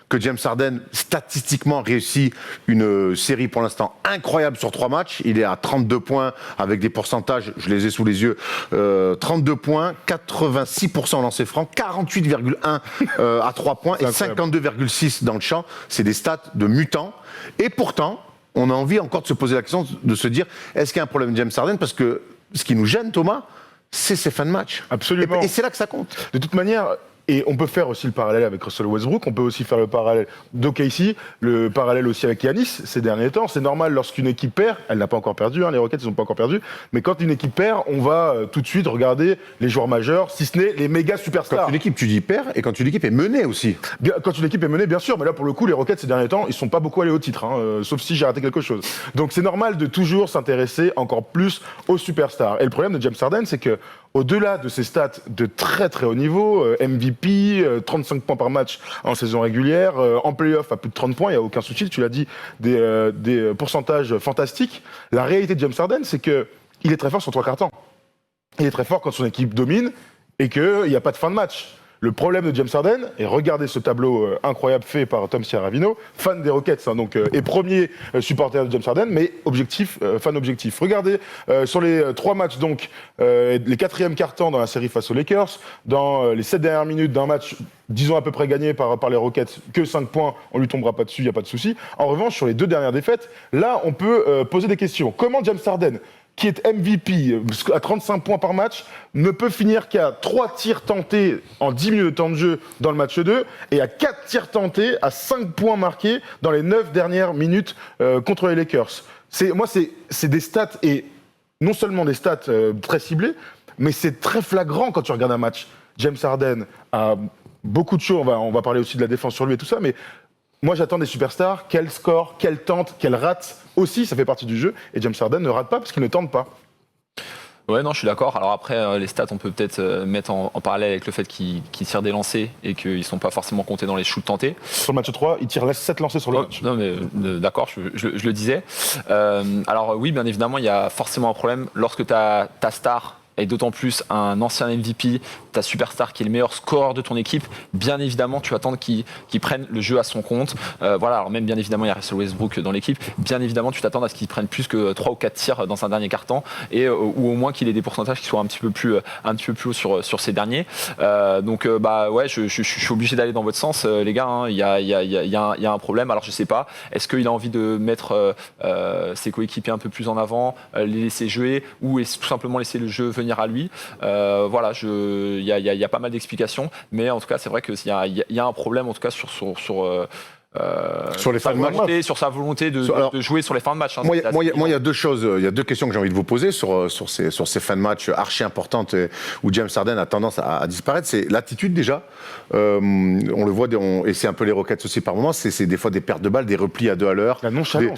Que James Harden, statistiquement, réussit une série pour l'instant incroyable sur 3 matchs. Il est à 32 points avec des pourcentages, je les ai sous les yeux, 32 points, 86% lancés francs, 48,1 à 3 points et 52,6 dans le champ. C'est des stats de mutant. Et pourtant, on a envie encore de se poser la question, de se dire, est-ce qu'il y a un problème James Harden ? Parce que ce qui nous gêne, Thomas, c'est ses fins de match. Absolument. Et c'est là que ça compte. De toute manière... Et on peut faire aussi le parallèle avec Russell Westbrook, on peut aussi faire le parallèle d'OKC, le parallèle aussi avec Giannis ces derniers temps. C'est normal lorsqu'une équipe perd, elle n'a pas encore perdu, les Rockets ils n'ont pas encore perdu, mais quand une équipe perd, on va tout de suite regarder les joueurs majeurs, si ce n'est les méga superstars. Quand une équipe, tu dis perd, et quand une équipe est menée aussi. Quand une équipe est menée, bien sûr, mais là pour le coup, les Rockets ces derniers temps, ils ne sont pas beaucoup allés au titre, sauf si j'ai raté quelque chose. Donc c'est normal de toujours s'intéresser encore plus aux superstars. Et le problème de James Harden, c'est que au-delà de ses stats de très très haut niveau, MVP, 35 points par match en saison régulière, en play-off à plus de 30 points, il n'y a aucun souci, tu l'as dit, des pourcentages fantastiques. La réalité de James Harden, c'est qu'il est très fort sur 3 quarts temps. Il est très fort quand son équipe domine et qu'il n'y a pas de fin de match. Le problème de James Harden, et regardez ce tableau incroyable fait par Tom Ciaravino, fan des Rockets, et premier supporter de James Harden, mais fan objectif. Regardez sur les 3 matchs, donc les 4e quart-temps dans la série face aux Lakers, dans les 7 dernières minutes d'un match, disons à peu près gagné par les Rockets, que 5 points, on lui tombera pas dessus, il n'y a pas de souci. En revanche, sur les 2 dernières défaites, là, on peut poser des questions. Comment James Harden, qui est MVP à 35 points par match, ne peut finir qu'à 3 tirs tentés en 10 minutes de temps de jeu dans le match 2 et à 4 tirs tentés à 5 points marqués dans les 9 dernières minutes contre les Lakers. C'est des stats, et non seulement des stats très ciblées, mais c'est très flagrant quand tu regardes un match. James Harden a beaucoup de choses, on va parler aussi de la défense sur lui et tout ça, mais moi, j'attends des superstars, qu'elles scorent, qu'elles tentent, qu'elles ratent aussi, ça fait partie du jeu. Et James Harden ne rate pas parce qu'il ne tente pas. Ouais, non, je suis d'accord. Alors après, les stats, on peut peut-être mettre en parallèle avec le fait qu'ils tirent des lancers et qu'ils ne sont pas forcément comptés dans les shoots tentés. Sur le match 3, il tire 7 lancers sur le match. Non, mais d'accord, je le disais. Alors oui, bien évidemment, il y a forcément un problème lorsque ta star, et d'autant plus un ancien MVP, ta superstar qui est le meilleur scoreur de ton équipe, bien évidemment, tu attends qu'il prenne le jeu à son compte. Voilà, alors même bien évidemment, il y a Russell Westbrook dans l'équipe. Bien évidemment, tu t'attends à ce qu'il prenne plus que 3 ou 4 tirs dans un dernier quart-temps, et ou au moins qu'il ait des pourcentages qui soient un petit peu plus haut sur ces derniers. Donc, ouais, je suis obligé d'aller dans votre sens, les gars. Hein. Il y a un problème. Alors, je sais pas. Est-ce qu'il a envie de mettre ses coéquipiers un peu plus en avant, les laisser jouer, ou est-ce tout simplement laisser le jeu venir à lui. Voilà, il y a pas mal d'explications, mais en tout cas, c'est vrai qu'il y a un problème en tout cas sur les fins de match. Sur sa volonté de jouer sur les fins de match. Hein, Moi, il y a deux choses, il y a deux questions que j'ai envie de vous poser sur ces fins de match archi importantes où James Harden a tendance à disparaître. C'est l'attitude déjà. On le voit, et c'est un peu les Rockets aussi par moment, c'est des fois des pertes de balles, des replis à 2 à l'heure.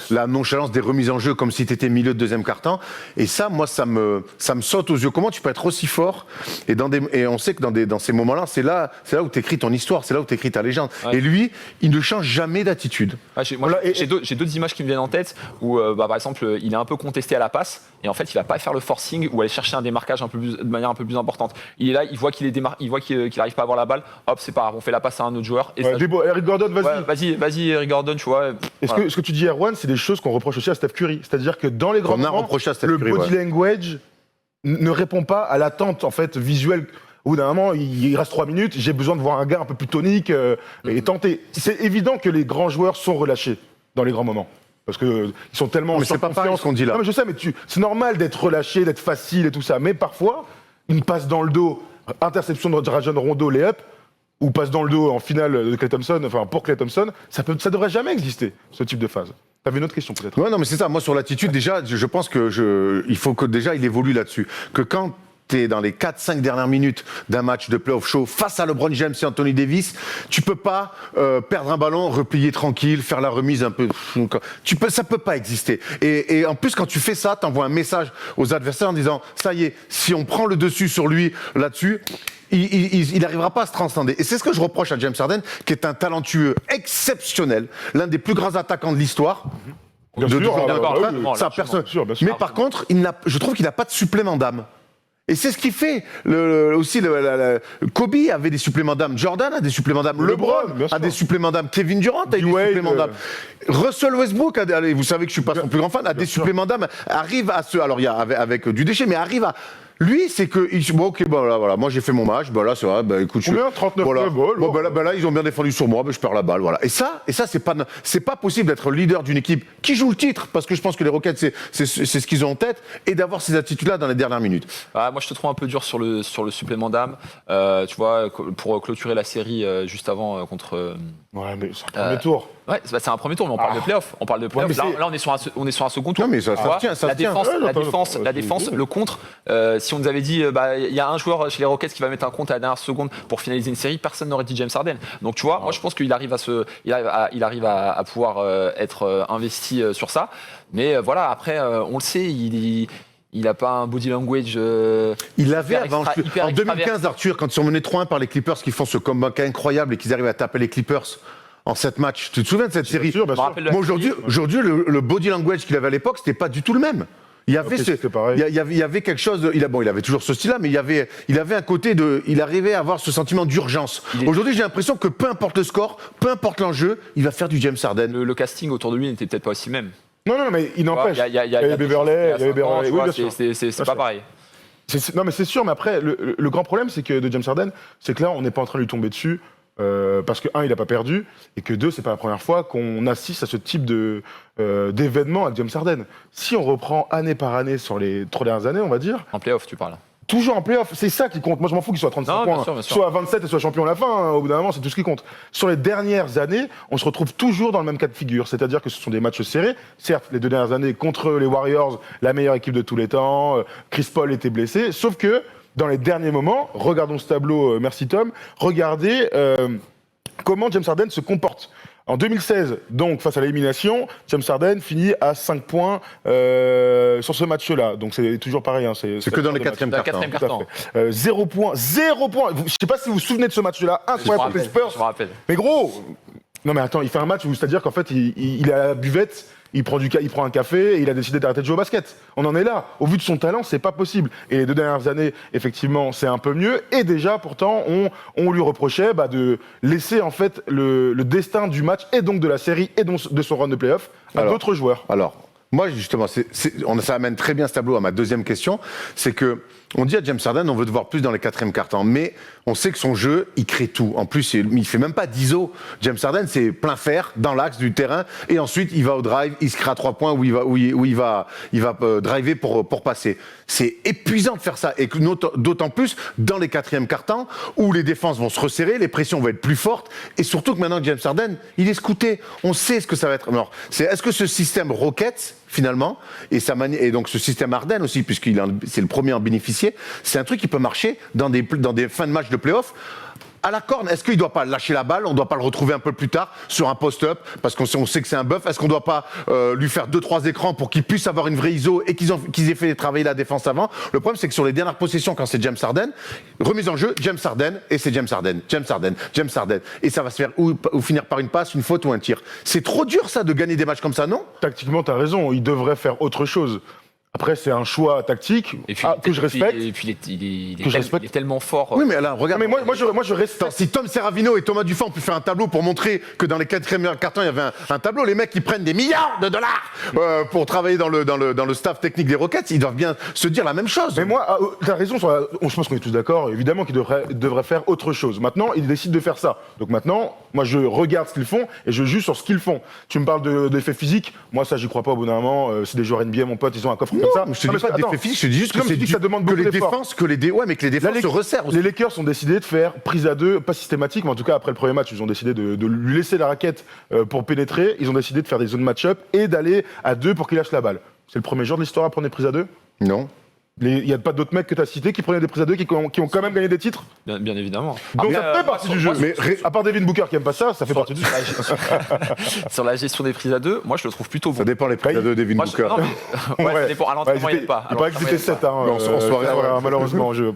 La nonchalance, des remises en jeu comme si tu étais milieu de deuxième quart-temps. Et ça, moi, ça me saute aux yeux. Comment tu peux être aussi fort et on sait que dans ces moments-là, c'est là où tu écris ton histoire, c'est là où tu écris ta légende. Ouais. Et lui, il ne change jamais d'attitude. J'ai d'autres images qui me viennent en tête où, par exemple, il est un peu contesté à la passe et en fait, il va pas faire le forcing ou aller chercher un démarquage de manière un peu plus importante. Il est là, il voit qu'il arrive pas à avoir la balle. Hop, c'est pas grave, on fait la passe à un autre joueur. Et Eric Gordon, vas-y. Vas-y, Eric Gordon, tu vois. Ce que tu dis, Erwan, c'est des choses qu'on reproche aussi à Steph Curry. C'est-à-dire que dans les grands moments, le body language ne répond pas à l'attente en fait visuelle. Au bout d'un moment, il reste 3 minutes, j'ai besoin de voir un gars un peu plus tonique et tenter. C'est évident que les grands joueurs sont relâchés dans les grands moments. Parce qu'ils sont tellement... Mais c'est pas pareil ce qu'on dit là. Non, mais je sais, mais c'est normal d'être relâché, d'être facile et tout ça. Mais parfois, une passe dans le dos, interception de Rajon Rondo, layup, ou passe dans le dos en finale de Klay Thompson, enfin pour Klay Thompson, ça devrait jamais exister, ce type de phase. T'avais une autre question peut-être? Ouais, non, mais c'est ça. Moi, sur l'attitude, déjà, je pense que il faut que déjà il évolue là-dessus. Que quand t'es dans les 4-5 dernières minutes d'un match de playoff chaud face à LeBron James et Anthony Davis, tu peux pas perdre un ballon, replier tranquille, faire la remise un peu. Ça peut pas exister. Et en plus, quand tu fais ça, t'envoies un message aux adversaires en disant ça y est, si on prend le dessus sur lui là-dessus, il n'arrivera pas à se transcender. Et c'est ce que je reproche à James Harden, qui est un talentueux exceptionnel, l'un des plus grands attaquants de l'histoire. Bien sûr, Mais par contre, je trouve qu'il n'a pas de supplément d'âme. Et c'est ce qui fait Kobe avait des suppléments d'âme, Jordan a des suppléments d'âme, LeBron a des suppléments d'âme, Kevin Durant a des suppléments d'âme, Russell Westbrook, vous savez que je suis pas son plus grand fan, a des suppléments d'âme, arrive à alors il y a avec du déchet, mais arrive à... Lui, c'est que voilà, moi j'ai fait mon match, là c'est vrai, écoute, combien 39 là ils ont bien défendu sur moi, je perds la balle, voilà. Et ça c'est pas possible d'être leader d'une équipe qui joue le titre, parce que je pense que les Rockets c'est ce qu'ils ont en tête, et d'avoir ces attitudes-là dans les dernières minutes. Moi je te trouve un peu dur sur le supplément d'âme, tu vois, pour clôturer la série juste avant contre. Ouais, mais c'est un premier tour. Ouais, c'est un premier tour, mais on parle de playoff. On parle de playoff. Là, on est sur un second tour. Non, mais ça tient. La défense, le contre. Si on nous avait dit, il y a un joueur chez les Rockets qui va mettre un contre à la dernière seconde pour finaliser une série, personne n'aurait dit James Harden. Donc tu vois, moi je pense qu'il arrive à pouvoir être investi sur ça. Mais voilà, après, on le sait, il n'a pas un body language. Il avait en 2015, Arthur, quand ils sont menés 3-1 par les Clippers, qui font ce comeback incroyable et qu'ils arrivent à taper les Clippers en 7 matchs. Tu te souviens de cette série? Bien sûr. Moi, aujourd'hui, le body language qu'il avait à l'époque, c'était pas du tout le même. Il y avait quelque chose. Il avait toujours ce style-là, mais il avait un côté de. Il arrivait à avoir ce sentiment d'urgence. Aujourd'hui, j'ai l'impression que peu importe le score, peu importe l'enjeu, il va faire du James Harden. Le casting autour de lui n'était peut-être pas aussi même. Non, mais il n'empêche. Il y a Beverley, oui, bien sûr. C'est pas pareil. Non, mais c'est sûr, mais après, le grand problème de James Harden, c'est que là, on n'est pas en train de lui tomber dessus. Parce que, il n'a pas perdu, et que 2, c'est pas la première fois qu'on assiste à ce type d'événement avec James Harden. Si on reprend année par année sur les 3 dernières années, on va dire. En play-off, tu parles. Toujours en play-off, c'est ça qui compte. Moi, je m'en fous qu'il soit à 35 points, bien sûr. Soit à 27 et soit champion à la fin. Au bout d'un moment, c'est tout ce qui compte. Sur les dernières années, on se retrouve toujours dans le même cas de figure. C'est-à-dire que ce sont des matchs serrés. Certes, les 2 dernières années, contre les Warriors, la meilleure équipe de tous les temps, Chris Paul était blessé. Sauf que, dans les derniers moments, regardons ce tableau, merci Tom, regardez comment James Harden se comporte. En 2016, donc, face à l'élimination, James Harden finit à 5 points sur ce match-là. Donc, c'est toujours pareil. Hein, c'est que dans les quatrièmes cartons. 0 points. 0 points. Je ne sais pas si vous vous souvenez de ce match-là. Incroyable pour les Spurs. Je me rappelle. Mais gros, non mais attends, il fait un match où c'est-à-dire qu'en fait, il est à la buvette, il prend un café et il a décidé d'arrêter de jouer au basket. On en est là. Au vu de son talent, c'est pas possible. Et les 2 dernières années, effectivement, c'est un peu mieux. Et déjà, pourtant, on lui reprochait de laisser en fait le destin du match et donc de la série et donc de son run de playoff à d'autres joueurs. Alors, moi justement, ça amène très bien ce tableau à ma deuxième question, c'est que on dit à James Harden, on veut te voir plus dans les quatrièmes cartons, mais on sait que son jeu, il crée tout. En plus, il fait même pas d'ISO. James Harden, c'est plein fer dans l'axe du terrain, et ensuite il va au drive, il se crée à 3 points où il va driver pour passer. C'est épuisant de faire ça, et d'autant plus dans les quatrièmes cartons où les défenses vont se resserrer, les pressions vont être plus fortes, et surtout que maintenant James Harden, il est scouté. On sait ce que ça va être. Alors, est-ce que ce système Rockets finalement, et donc ce système Harden aussi, c'est le premier à en bénéficier, c'est un truc qui peut marcher dans des fins de match de play-off. À la corne, est-ce qu'il ne doit pas lâcher la balle? On ne doit pas le retrouver un peu plus tard sur un post-up parce qu'on sait que c'est un buff. Est-ce qu'on ne doit pas lui faire 2-3 écrans pour qu'il puisse avoir une vraie ISO et qu'ils aient fait travailler la défense avant? Le problème, c'est que sur les dernières possessions, quand c'est James Harden, remise en jeu, James Harden, et c'est James Harden. Et ça va se faire ou finir par une passe, une faute ou un tir. C'est trop dur, ça, de gagner des matchs comme ça, non? Tactiquement, tu as raison. Il devrait faire autre chose. Après, c'est un choix tactique que je respecte. Et puis, il est tellement fort. Oui, mais Alain, regarde. Non, mais moi, je respecte. Si Tom Serravino et Thomas Dufort ont pu faire un tableau pour montrer que dans les quatrièmes cartons, il y avait un tableau, les mecs qui prennent des milliards de dollars pour travailler dans le staff technique des Rockets, ils doivent bien se dire la même chose. Mais moi, tu as raison, je pense qu'on est tous d'accord, évidemment qu'il devrait faire autre chose. Maintenant, ils décident de faire ça. Donc maintenant, moi, je regarde ce qu'ils font et je juge sur ce qu'ils font. Tu me parles d'effets physiques, moi, ça, j'y crois pas au bout d'un moment. C'est des joueurs NBA, mon pote, ils ont un coffre comme ça. Je te dis pas d'effets physiques, je te dis juste que ça demande beaucoup d'efforts. Mais que les défenses se resserrent aussi. Les Lakers ont décidé de faire prise à 2, pas systématique, mais en tout cas après le premier match, ils ont décidé de lui laisser la raquette pour pénétrer. Ils ont décidé de faire des zones match-up et d'aller à 2 pour qu'il lâche la balle. C'est le premier jour de l'histoire à prendre des prises à 2 ? Non. Il n'y a pas d'autres mecs que tu as cités qui prenaient des prises à 2 qui ont quand même gagné des titres ? Bien évidemment. Donc ça fait partie du jeu. Mais à part Devin Booker qui aime pas ça fait partie du jeu. Sur la gestion des prises à 2, moi je le trouve plutôt bon. Ça dépend les prises à 2 Devin Booker. Ça dépend. À l'entraînement, il n'y a pas. Il paraît que c'était 7, en soirée, malheureusement, en jeu.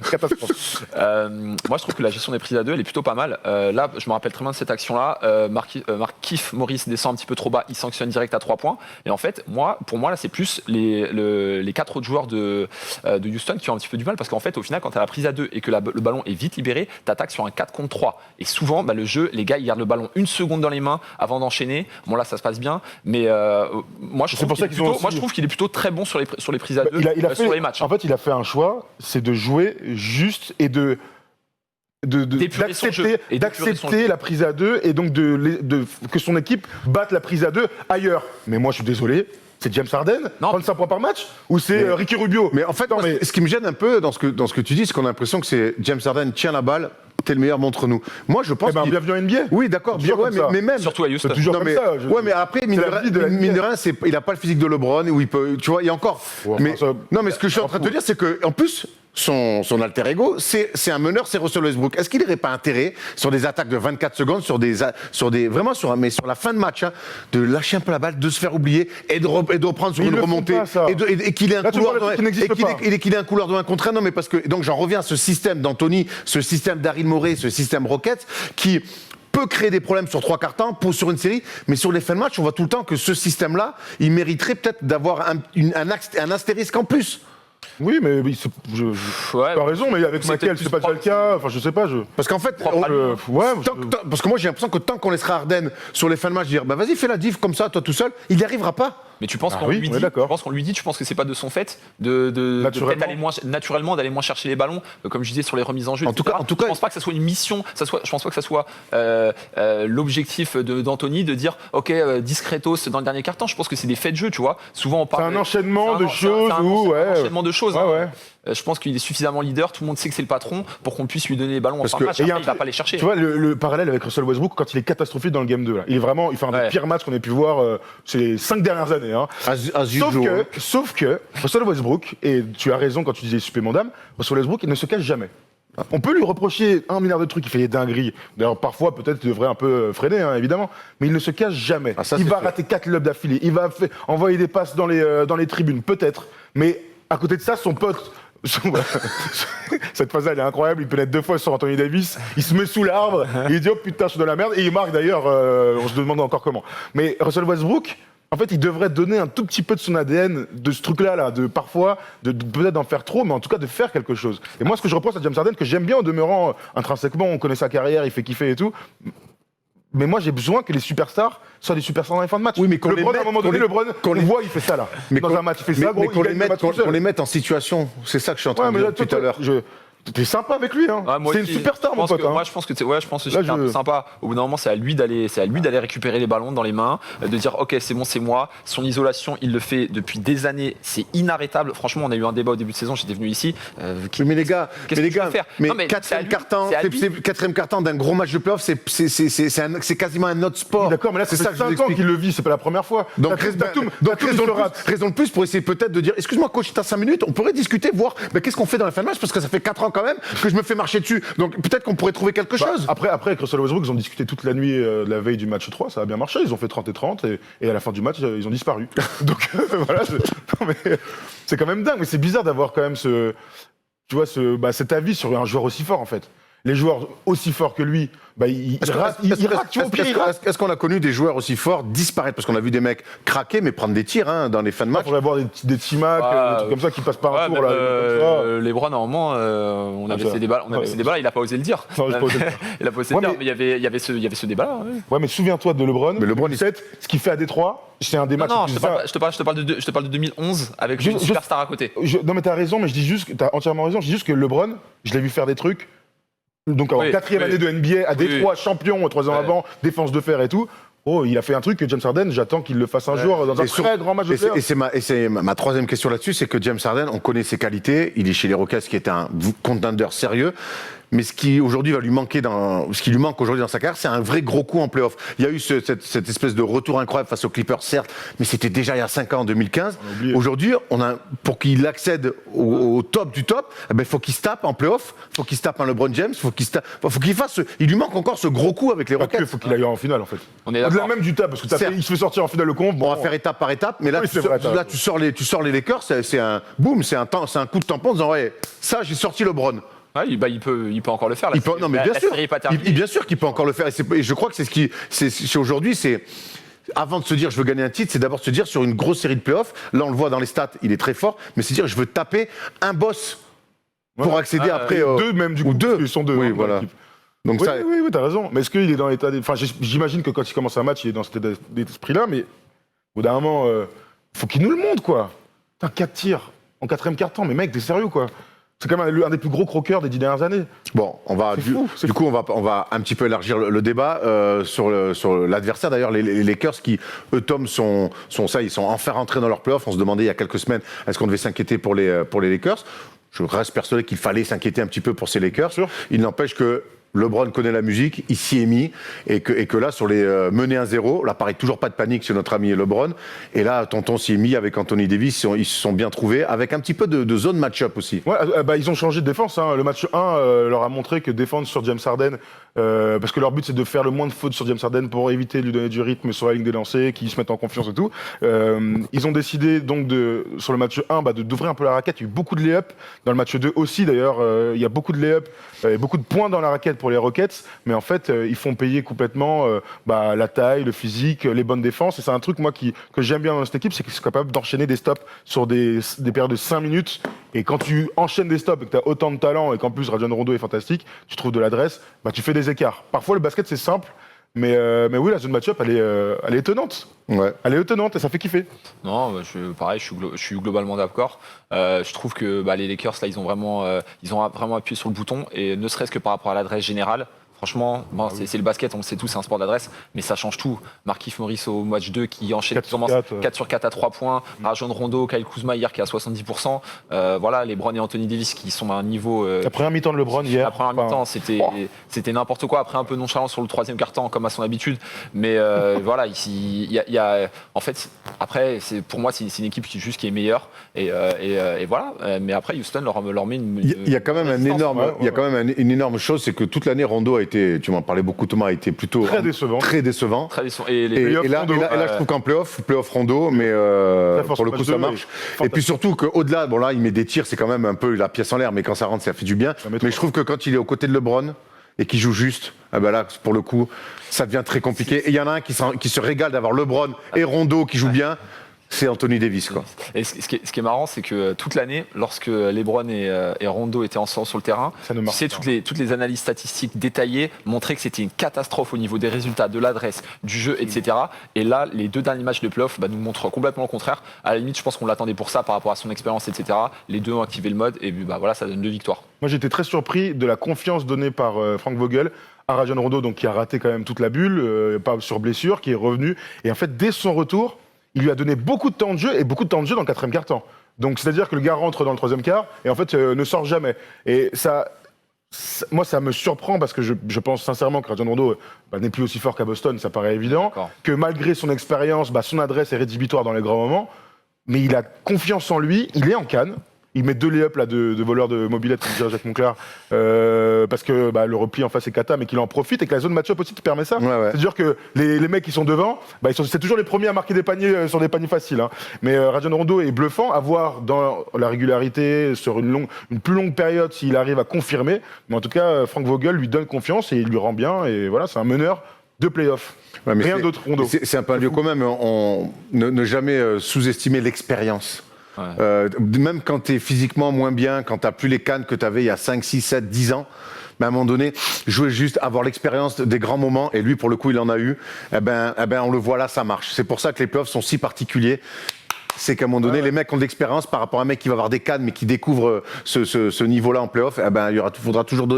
Catastrophe. Moi je trouve que la gestion des prises à 2, elle est plutôt pas mal. Là, je me rappelle très bien de cette action-là. Markieff Morris descend un petit peu trop bas, il sanctionne direct à 3 points. Et en fait, pour moi là, c'est plus les 4 autres joueurs de Houston qui ont un petit peu du mal parce qu'en fait au final quand tu as la prise à 2 et que le ballon est vite libéré, tu attaques sur un 4 contre 3 et souvent le jeu, les gars ils gardent le ballon une seconde dans les mains avant d'enchaîner. Bon là ça se passe bien mais moi je trouve qu'il est plutôt très bon sur les prises à 2 sur les matchs. En fait il a fait un choix, c'est de jouer juste et d'accepter la prise à 2 et donc que son équipe batte la prise à 2 ailleurs. Mais moi je suis désolé, c'est James Harden, 35 points par match, ou c'est Ricky Rubio? Mais en fait, ce qui me gêne un peu dans ce que tu dis, c'est qu'on a l'impression que c'est James Harden tient la balle, t'es le meilleur, montre-nous. Moi, je pense. Bienvenue en NBA. Oui, d'accord, mais même. Surtout à Houston. C'est toujours comme ça. Mais après, mine de rien, il a pas le physique de LeBron, où il peut. Tu vois, il y a encore. Mais ce que je suis en train de te dire, c'est que, en plus. Son alter ego, c'est un meneur, c'est Russell Westbrook. Est-ce qu'il n'aurait pas intérêt, sur des attaques de 24 secondes, sur la fin de match, de lâcher un peu la balle, de se faire oublier et de reprendre sur une remontée et qu'il ait un couloir de 1 contre 1. Non, mais parce que, donc j'en reviens à ce système d'Anthony, ce système d'Daryl Morey, ce système Rockets, qui peut créer des problèmes sur 3 cartons sur une série, mais sur les fins de match, on voit tout le temps que ce système-là, il mériterait peut-être d'avoir un astérisque en plus. Oui, mais tu as raison, mais avec Michael, c'est pas déjà le cas. Enfin, je sais pas. Parce qu'en fait, parce que moi j'ai l'impression que tant qu'on laissera Harden sur les fins de match dire vas-y fais la diff comme ça, toi tout seul, il n'y arrivera pas. Mais tu penses qu'on lui dit, tu penses que c'est pas de son fait de peut-être aller naturellement d'aller moins chercher les ballons, comme je disais sur les remises en jeu. En tout cas, je pense pas que ça soit une mission. Je pense pas que ça soit l'objectif d'Anthony de dire ok discretos dans le dernier quart-temps. Je pense que c'est des faits de jeu, tu vois. Souvent on parle. C'est un enchaînement de choses. Un enchaînement de choses. Je pense qu'il est suffisamment leader, tout le monde sait que c'est le patron pour qu'on puisse lui donner les ballons en fin de match. Après, il va pas les chercher. Tu vois le parallèle avec Russell Westbrook quand il est catastrophique dans le game 2 là. Il fait un des pires matchs qu'on ait pu voir ces 5 dernières années. Sauf que Russell Westbrook, et tu as raison quand tu disais supplément d'âme, Russell Westbrook il ne se cache jamais. On peut lui reprocher 1 milliard de trucs, il fait des dingueries. D'ailleurs, parfois, peut-être, il devrait un peu freiner, hein, évidemment. Mais il ne se cache jamais. Ah, ça, il c'est va sûr. rater 4 lobes d'affilée. Il va envoyer des passes dans les tribunes, peut-être. Mais à côté de ça, son pote... Cette phase-là, elle est incroyable. Il pénètre 2 fois sur Anthony Davis. Il se met sous l'arbre. Et il dit, oh putain, je suis dans la merde. Et il marque d'ailleurs, on se demande encore comment. Mais Russell Westbrook, en fait, il devrait donner un tout petit peu de son ADN, de ce truc-là, là, de parfois, peut-être d'en faire trop, mais en tout cas de faire quelque chose. Et moi, ce que je reproche à James Harden, que j'aime bien en demeurant intrinsèquement, on connaît sa carrière, il fait kiffer et tout. Mais moi, j'ai besoin que les superstars soient des superstars dans les fins de match. Oui, mais qu'on LeBron, les mette, à un moment donné, on voit, il fait ça là. Dans un match, il fait ça, gros, qu'on il gagne le match tout seul. les mette en situation. C'est ça que je suis en train Ouais, de mais dire là, depuis tout à l'heure. T'es sympa avec lui, hein. Ah, moi C'est une aussi, superstar, je mon pense pote. que- hein. Moi, je pense que c'est Là, un peu sympa. Au bout d'un moment, c'est à lui d'aller récupérer les ballons dans les mains, de dire ok, c'est bon, c'est moi. Son isolation, il le fait depuis des années, c'est inarrêtable. Franchement, on a eu un débat au début de saison. J'étais venu ici. Oui, mais les gars, Qu'est-ce que tu veux faire mais Non, mais c'est à quatrième lui, carton, c'est à lui. quatrième carton d'un gros match de playoff, c'est quasiment un autre sport. D'accord, mais là, c'est ça ça que je vous 5 ans explique. qu'il le vit, c'est pas la première fois. Donc, Tatum, raison de plus pour essayer peut-être de dire excuse-moi coach, t'as 5 minutes, on pourrait discuter, voir qu'est-ce qu'on fait dans la fin de match parce que ça fait 4 ans quand même que je me fais marcher dessus. Donc peut-être qu'on pourrait trouver quelque chose. Après, avec Russell Westbrook, ils ont discuté toute la nuit de la veille du match 3, ça a bien marché, ils ont fait 30 et 30, et à la fin du match, ils ont disparu. Donc voilà, non, mais, c'est quand même dingue, mais c'est bizarre d'avoir quand même cet avis sur un joueur aussi fort, en fait. Les joueurs aussi forts que lui, ils ratent, tu vois, au pire, ils ratent. Est-ce qu'on a connu des joueurs aussi forts disparaître? Parce qu'on a vu des mecs craquer, mais prendre des tirs dans les fins de Il match. faudrait avoir des Timac, des trucs comme ça qui passent par un tour. Là, LeBron, normalement, on avait ces débats. Il a pas osé le dire. Non, j'ai pas osé le dire. Il a pas osé le dire, mais il y avait ce débat-là. Ouais. Ouais, mais souviens-toi de LeBron. Mais LeBron, 2007, ce qu'il fait à Détroit, c'est un des matchs. Non, les je te parle de 2011 avec une superstar à côté. Non, mais t'as raison, mais je dis juste, t'as entièrement raison. Je dis juste que LeBron, je l'ai vu faire des trucs. Donc en 4e année de NBA, à Détroit, champion 3 ans avant, défense de fer et tout. Oh, il a fait un truc que James Harden, j'attends qu'il le fasse un jour dans un très grand match de playoff. Et c'est ma troisième question là-dessus, c'est que James Harden, on connaît ses qualités, il est chez les Rockets qui est un contender sérieux. Mais ce qui aujourd'hui va lui manquer ce qui lui manque aujourd'hui dans sa carrière, c'est un vrai gros coup en playoff. Il y a eu cette espèce de retour incroyable face aux Clippers, certes, mais c'était déjà il y a 5 ans, en 2015. Aujourd'hui, pour qu'il accède au top du top, il faut qu'il se tape en playoff, faut qu'il se tape un LeBron James, faut qu'il fasse. Il lui manque encore ce gros coup avec les Rockets. Il faut qu'il aille en finale en fait. On est Au-delà d'accord. même du tap, parce que il se fait sortir en finale le conf. On va faire étape par étape, mais là, Oui, c'est vrai, tu sors les Lakers, c'est un boum, c'est un coup de tampon en disant ouais, ça j'ai sorti LeBron. Ouais, il peut encore le faire. Non mais bien sûr, série est pas terminée. bien sûr qu'il peut encore le faire. Et je crois que c'est aujourd'hui, c'est avant de se dire je veux gagner un titre, c'est d'abord se dire sur une grosse série de playoffs. Là, on le voit dans les stats, il est très fort, mais c'est dire je veux taper un boss pour accéder après deux même du coup. ou deux. Ils sont deux. Oui, hein, voilà. dans l'équipe. Donc Oui, ça, oui, t'as raison. Mais est-ce qu'il est dans l'état Enfin, j'imagine que quand il commence un match, il est dans cet état d'esprit-là, mais au bout d'un moment, faut qu'il nous le montre, quoi. Putain, 4 tirs en 4e quart-temps, mais mec, t'es sérieux, quoi. C'est quand même un des plus gros croqueurs des 10 dernières années. bon, on va du coup on va un petit peu élargir le débat sur l'adversaire. D'ailleurs, les Lakers qui eux Tom sont ils sont enfin rentrés dans leur playoff. On se demandait il y a quelques semaines est-ce qu'on devait s'inquiéter pour les Lakers. Je reste persuadé qu'il fallait s'inquiéter un petit peu pour ces Lakers. Sûr. Il n'empêche que LeBron connaît la musique, il s'y est mis, et que là, sur les menés 1-0, là, pareil, toujours pas de panique chez notre ami LeBron, et là, tonton s'y est mis avec Anthony Davis, ils se sont bien trouvés, avec un petit peu de zone match-up aussi. Ouais, ils ont changé de défense. Hein. Le match 1 leur a montré que défendre sur James Harden, parce que leur but c'est de faire le moins de fautes sur James Harden pour éviter de lui donner du rythme sur la ligne des lancers, qu'ils se mettent en confiance et tout. Ils ont décidé donc sur le match 1 d'ouvrir un peu la raquette. Il y a eu beaucoup de lay-up. Dans le match 2 aussi d'ailleurs, il y a beaucoup de lay-up, beaucoup de points dans la raquette pour les Rockets, mais en fait ils font payer complètement la taille, le physique, les bonnes défenses. Et c'est un truc moi que j'aime bien dans cette équipe, c'est qu'ils sont capables d'enchaîner des stops sur des périodes de 5 minutes. Et quand tu enchaînes des stops et que tu as autant de talent et qu'en plus Rajon Rondo est fantastique, tu trouves de l'adresse, tu fais des écarts. Parfois le basket c'est simple, mais oui, la zone match-up elle est étonnante. Ouais. Elle est étonnante et ça fait kiffer. Non, je suis globalement d'accord. Je trouve que les Lakers là, ils ont vraiment appuyé sur le bouton, et ne serait-ce que par rapport à l'adresse générale. Franchement, bon, c'est le basket, on le sait tous, c'est un sport d'adresse, mais ça change tout. Markieff Morris au match 2 qui enchaîne 4 sur 4 à 3 points. Rajon Rondo, Kyle Kuzma hier qui est à 70%. Voilà, LeBron et Anthony Davis qui sont à un niveau. La première mi-temps de LeBron hier. La première mi-temps, c'était n'importe quoi. Après, un peu nonchalant sur le troisième quart-temps, comme à son habitude. Mais voilà, ici, il y a. En fait, après, pour moi, c'est une équipe qui est meilleure. Et voilà. Mais après, Houston leur met une. Il y a quand même une énorme chose, c'est que toute l'année, Rondo a été, tu m'en parlais beaucoup, Thomas, a été plutôt très décevant. Très décevant. Et là, je trouve qu'en playoff Rondo, mais pour le coup, ça marche. Et puis surtout qu'au-delà, bon là, il met des tirs, c'est quand même un peu la pièce en l'air, mais quand ça rentre, ça fait du bien. Mais je trouve que quand il est aux côtés de LeBron et qu'il joue juste, ben là, pour le coup, ça devient très compliqué. Et il y en a un qui se régale d'avoir LeBron et Rondo qui joue bien. C'est Anthony Davis, quoi. Et ce qui est marrant, c'est que toute l'année, lorsque LeBron et Rondo étaient ensemble sur le terrain, toutes les analyses statistiques détaillées montraient que c'était une catastrophe au niveau des résultats, de l'adresse, du jeu, etc. Et là, les 2 derniers matchs de playoff nous montrent complètement le contraire. À la limite, je pense qu'on l'attendait pour ça par rapport à son expérience, etc. Les 2 ont activé le mode et voilà, ça donne 2 victoires. Moi, j'étais très surpris de la confiance donnée par Frank Vogel à Rajon Rondo, donc qui a raté quand même toute la bulle, pas sur blessure, qui est revenu. Et en fait, dès son retour, il lui a donné beaucoup de temps de jeu et beaucoup de temps de jeu dans le 4e quart-temps. Donc, c'est-à-dire que le gars rentre dans le 3e quart et en fait ne sort jamais. Et moi, ça me surprend parce que je pense sincèrement que Rajon Rondo n'est plus aussi fort qu'à Boston, ça paraît évident. Que malgré son expérience, son adresse est rédhibitoire dans les grands moments. Mais il a confiance en lui, il est en canne. Il met 2 lay-ups là, de voleurs de mobilette, comme dirait Jacques Monclar, parce que le repli en face est cata, mais qu'il en profite et que la zone match-up aussi te permet ça. Ouais. C'est-à-dire que les mecs qui sont devant, c'est toujours les premiers à marquer des paniers sur des paniers faciles. Hein. Mais Rajon Rondo est bluffant à voir dans la régularité sur une plus longue période s'il arrive à confirmer. Mais en tout cas, Frank Vogel lui donne confiance et il lui rend bien. Et voilà, c'est un meneur de play-off. Ouais, rien d'autre, Rondo. C'est un peu un lieu quand même. Ne jamais sous-estimer l'expérience. Ouais. Même quand tu es physiquement moins bien, quand tu n'as plus les cannes que tu avais il y a 5, 6, 7, 10 ans, mais à un moment donné, jouer juste, avoir l'expérience des grands moments, et lui, pour le coup, il en a eu, on le voit là, ça marche. C'est pour ça que les playoffs sont si particuliers. C'est qu'à un moment donné, les mecs ont de l'expérience par rapport à un mec qui va avoir des cannes, mais qui découvre ce niveau-là en playoff.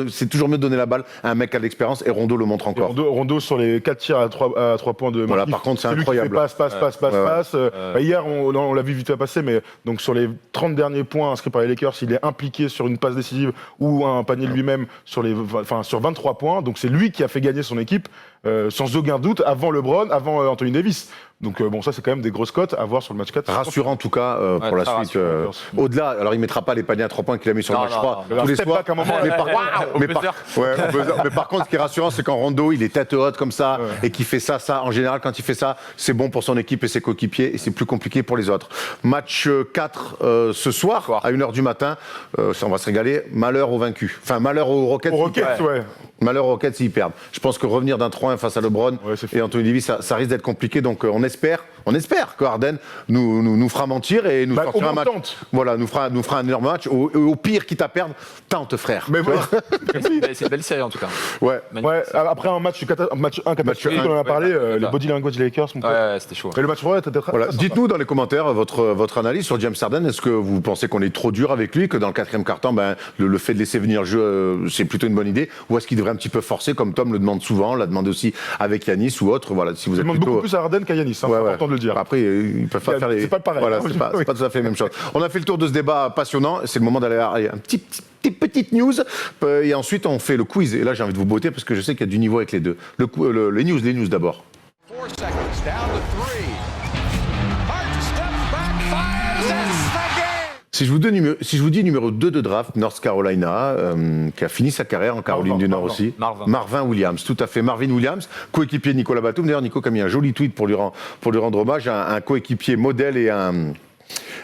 C'est toujours mieux de donner la balle à un mec qui a de l'expérience, et Rondo le montre encore. Rondo sur les 4 tirs à 3 points de voilà, par contre, c'est incroyable. Passe. Hier, on l'a vu vite fait passer, mais donc sur les 30 derniers points inscrits par les Lakers, il est impliqué sur une passe décisive ou un panier lui-même sur 23 points. Donc c'est lui qui a fait gagner son équipe, sans aucun doute, avant LeBron, avant Anthony Davis. Donc ça c'est quand même des grosses cotes à voir sur le match 4. Rassurant en tout cas pour la suite. Au-delà, alors il mettra pas les paniers à 3 points qu'il a mis sur le match 3 tous les soirs. Mais par contre, ce qui est rassurant, c'est quand Rondo il est tête haute comme ça et qu'il fait ça. En général, quand il fait ça, c'est bon pour son équipe et ses coéquipiers et c'est plus compliqué pour les autres. Match 4 ce soir à 1h du matin. Ça, on va se régaler. Malheur aux vaincus. Enfin, malheur aux Rockets. Malheur aux Rockets s'ils perdent. Je pense que revenir d'un 3-1 face à LeBron et Anthony Davis, ça risque d'être compliqué. Donc on espère que Harden nous fera mentir et nous sortira un match. Voilà, nous fera un énorme match. Au pire, quitte à perdre, tente frère. Mais voilà. C'est une belle série en tout cas. Ouais. Après un match 1 catastrophique, on en a parlé, les body language des Lakers. C'était chaud. Et le match voilà. Dites-nous dans les commentaires votre analyse sur James Harden. Est-ce que vous pensez qu'on est trop dur avec lui, que dans le 4e quart-temps, le fait de laisser venir le jeu, c'est plutôt une bonne idée, ou est-ce qu'il devrait un petit peu forcer, comme Tom le demande souvent, l'a demande aussi avec Yanis ou autre. Voilà, si vous êtes demande beaucoup plus à Harden qu'à Yanis, c'est important de le dire. Après, ils peuvent pas faire les. C'est pas pareil. Voilà, c'est pas tout à fait la même chose. On a fait le tour de ce débat passionnant. C'est le moment d'aller à un petite news. Et ensuite, on fait le quiz. Et là, j'ai envie de vous botter parce que je sais qu'il y a du niveau avec les deux. Les news d'abord. 4 seconds, down to 3. Hart steps back, fires, it's the game! Si je vous dis numéro 2 de draft, North Carolina, qui a fini sa carrière en Caroline du Nord aussi. Marvin Williams, tout à fait. Marvin Williams, coéquipier de Nicolas Batum. D'ailleurs, Nico a mis un joli tweet pour lui rendre hommage. Un coéquipier modèle et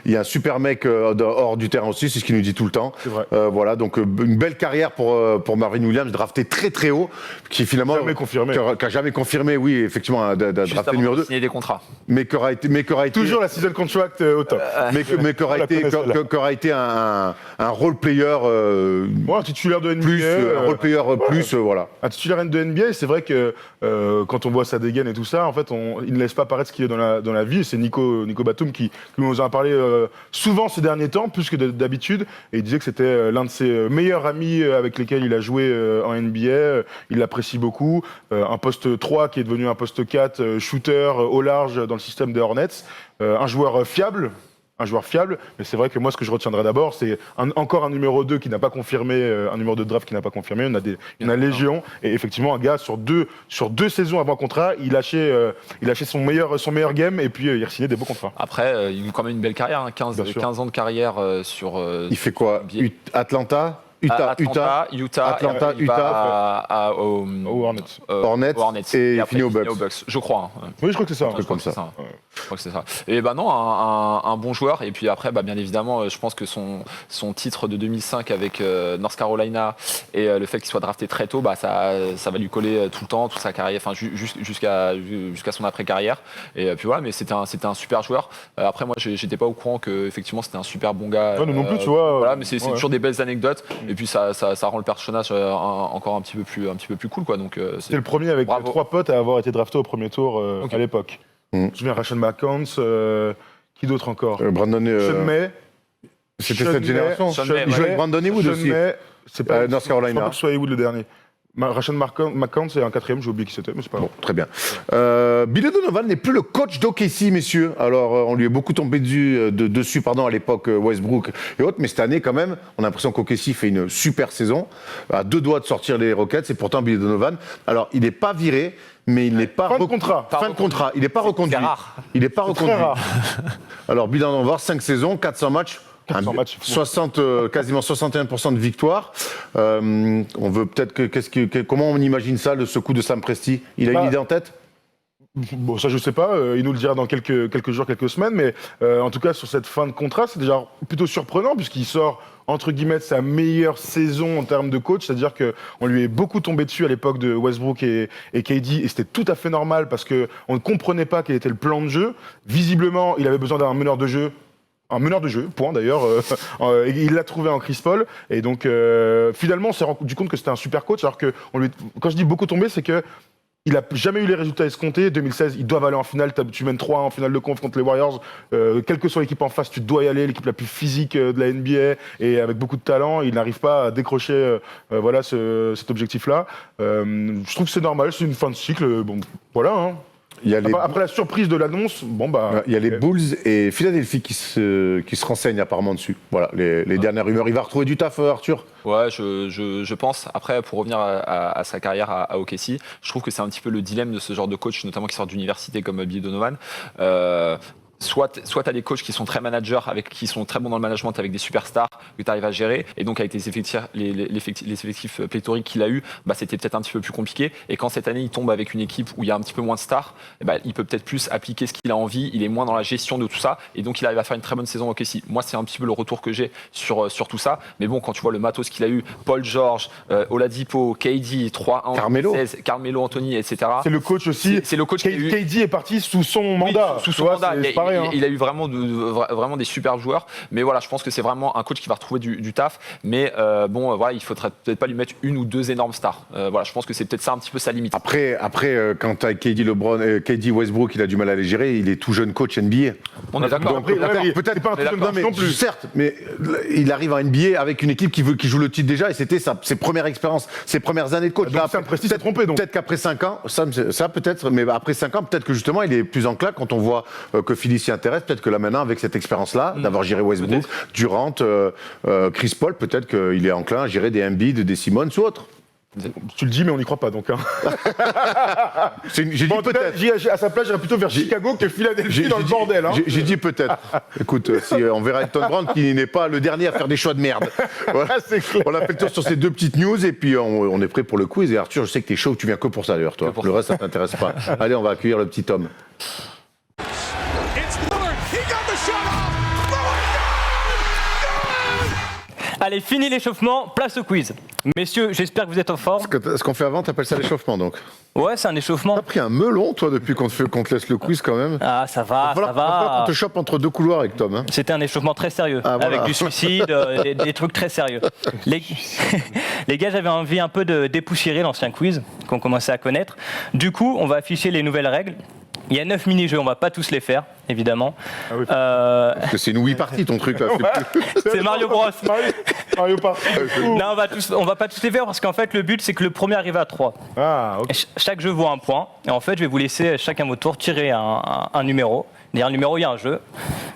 il y a un super mec hors du terrain aussi, c'est ce qu'il nous dit tout le temps. Voilà, donc une belle carrière pour Marvin Williams, drafté très très haut, qui finalement qui a jamais confirmé, oui, effectivement, drafté numéro 2. Signé des contrats. Mais qui aura été toujours la season contract au top. Mais qui aura été un role player. Un titulaire de NBA. Un role player plus, voilà. Un titulaire de NBA, c'est vrai que quand on voit sa dégaine et tout ça, en fait, il ne laisse pas paraître ce qu'il est dans la vie. C'est Nico Batum qui nous en a parlé souvent ces derniers temps, plus que d'habitude, et il disait que c'était l'un de ses meilleurs amis avec lesquels il a joué en NBA. Il l'apprécie beaucoup. Un poste 3 qui est devenu un poste 4, shooter au large dans le système des Hornets. Un joueur fiable. Mais c'est vrai que moi, ce que je retiendrai d'abord, c'est encore un numéro 2 qui n'a pas confirmé, un numéro de draft qui n'a pas confirmé. Il y en a légion. Et effectivement, un gars, sur deux saisons avant contrat, il lâchait son meilleur game et puis il re-signait des beaux contrats. Après, il a eu quand même une belle carrière, hein, 15 ans de carrière sur. Il fait quoi? Atlanta, Utah, Atlanta, il va aux Hornets. Hornets et il finit aux Bucks. Je crois. Hein. Oui, je crois que c'est ça. truc comme ça. Je crois que c'est ça. Et non, un bon joueur. Et puis après, bien évidemment, je pense que son titre de 2005 avec North Carolina et le fait qu'il soit drafté très tôt, ça va lui coller tout le temps, toute sa carrière, enfin jusqu'à son après-carrière. Et puis voilà, mais c'était un super joueur. Après, moi, j'étais pas au courant que effectivement c'était un super bon gars. Ouais, non plus, tu vois. Voilà, mais c'est toujours des belles anecdotes. Et puis ça rend le personnage encore un petit peu plus cool, quoi. Donc c'est le premier avec 3 potes à avoir été drafté au premier tour à l'époque. Je me souviens, Rashad McCounts, qui d'autre encore? Brandon. Sean May. C'était cette génération. Sean May, Il jouait avec Brandon Haywood aussi. C'est pas North Carolina. Je crois pas que ce soit Haywood le dernier. Rashad McCounts, c'est un 4e, j'ai oublié qui c'était, mais c'est pas bon. Très bien. Billy Donovan n'est plus le coach d'OKC, messieurs. Alors, on lui est beaucoup tombé dessus à l'époque Westbrook et autres, mais cette année, quand même, on a l'impression qu'OKC fait une super saison, à 2 doigts de sortir les Rockets, et pourtant Billy Donovan, alors, il n'est pas viré, mais il n'est pas... Fin de contrat. Il n'est pas reconduit. C'est rare. Il n'est pas reconduit. Très rare. Alors, Billy Donovan, 5 saisons, 400 matchs. 400 matchs. Quasiment 61% de victoire. On veut peut-être comment on imagine ça, ce coup de Sam Presti? Il a une idée en tête? Bon, ça je sais pas, il nous le dira dans quelques jours, quelques semaines, mais en tout cas sur cette fin de contrat, c'est déjà plutôt surprenant puisqu'il sort entre guillemets de sa meilleure saison en termes de coach, c'est-à-dire qu'on lui est beaucoup tombé dessus à l'époque de Westbrook et KD, et c'était tout à fait normal parce qu'on ne comprenait pas quel était le plan de jeu. Visiblement, il avait besoin d'un meneur de jeu. Un meneur de jeu, point d'ailleurs. Il l'a trouvé en Chris Paul. Et donc, finalement, on s'est rendu compte que c'était un super coach. Alors que, quand je dis beaucoup tombé, c'est que il n'a jamais eu les résultats escomptés. 2016, ils doivent aller en finale. Tu mènes 3 en finale de conf contre les Warriors. Quelle que soit l'équipe en face, tu dois y aller. L'équipe la plus physique de la NBA et avec beaucoup de talent. Il n'arrive pas à décrocher cet objectif-là. Je trouve que c'est normal. C'est une fin de cycle. Bon, voilà. Hein. Après la surprise de l'annonce, il y a les Bulls et Philadelphie qui se renseignent apparemment dessus. Voilà, les dernières rumeurs. Il va retrouver du taf, Arthur? Ouais, je pense. Après, pour revenir à sa carrière à OKC, je trouve que c'est un petit peu le dilemme de ce genre de coach, notamment qui sort d'université comme Billy Donovan. Soit tu as des coachs qui sont très managers, qui sont très bons dans le management avec des superstars que tu arrives à gérer, et donc avec les effectifs pléthoriques qu'il a eu, c'était peut-être un petit peu plus compliqué. Et quand cette année il tombe avec une équipe où il y a un petit peu moins de stars, il peut peut-être plus appliquer ce qu'il a envie, il est moins dans la gestion de tout ça, et donc il arrive à faire une très bonne saison au OKC. Moi, c'est un petit peu le retour que j'ai sur tout ça. Mais bon, quand tu vois le matos qu'il a eu, Paul George, Oladipo, KD, 3-1, 16, Carmelo Anthony, etc. C'est le coach aussi. C'est le coach KD est parti sous son mandat. Sous son mandat. Il a eu vraiment des super joueurs, mais voilà, je pense que c'est vraiment un coach qui va retrouver du taf, mais il faudrait peut-être pas lui mettre 1 ou 2 énormes stars. Voilà, je pense que c'est peut-être ça un petit peu sa limite. Après quand t'as KD Westbrook, il a du mal à les gérer, il est tout jeune coach NBA. On est d'accord. Peut-être pas un tout jeune coach non plus. Certes, mais il arrive en NBA avec une équipe qui joue le titre déjà, et c'était ses premières expériences, ses premières années de coach. Donc Sam Presti s'est trompé, donc. Peut-être qu'après 5 ans, ça peut-être, mais après 5 ans, peut-être que justement il est plus enclin quand on voit que Philly s'y intéresse. Peut-être que là maintenant, avec cette expérience-là, d'avoir géré Westbrook, Durant, Chris Paul, peut-être qu'il est enclin à gérer des Embiid, des Simmons ou autres. Tu le dis, mais on n'y croit pas, donc. Hein. J'ai dit peut-être. À sa place, j'irais plutôt vers Chicago que Philadelphie dans le bordel. Hein. J'ai dit peut-être. Écoute, on verra Elton Brand qui n'est pas le dernier à faire des choix de merde. Voilà. C'est clair. On a fait le tour sur ces 2 petites news et puis on est prêt pour le quiz. Et Arthur, je sais que t'es chaud, tu viens que pour ça d'ailleurs, toi. Le reste, ça t'intéresse pas. Allez, on va accueillir le petit Tom. Allez, fini l'échauffement, place au quiz. Messieurs, j'espère que vous êtes en forme. Ce qu'on fait avant, t'appelles ça l'échauffement donc? Ouais, c'est un échauffement. T'as pris un melon, toi, depuis qu'on te laisse le quiz quand même. Ah, ça va, ça va. On te chope entre 2 couloirs avec Tom. Hein. C'était un échauffement très sérieux, avec du suicide, des trucs très sérieux. Les gars, j'avais envie un peu de dépoussiérer l'ancien quiz qu'on commençait à connaître. Du coup, on va afficher les nouvelles règles. Il y a 9 mini-jeux, on va pas tous les faire, évidemment. Ah oui. Parce que c'est une Wii party ton truc là. C'est Mario Bros. Mario Party. Non, on va pas tous les faire parce qu'en fait, le but, c'est que le premier arrive à 3. Ah, ok. Chaque jeu vaut un point. Et en fait, je vais vous laisser chacun votre tour tirer un numéro. Derrière le numéro, il y a un jeu.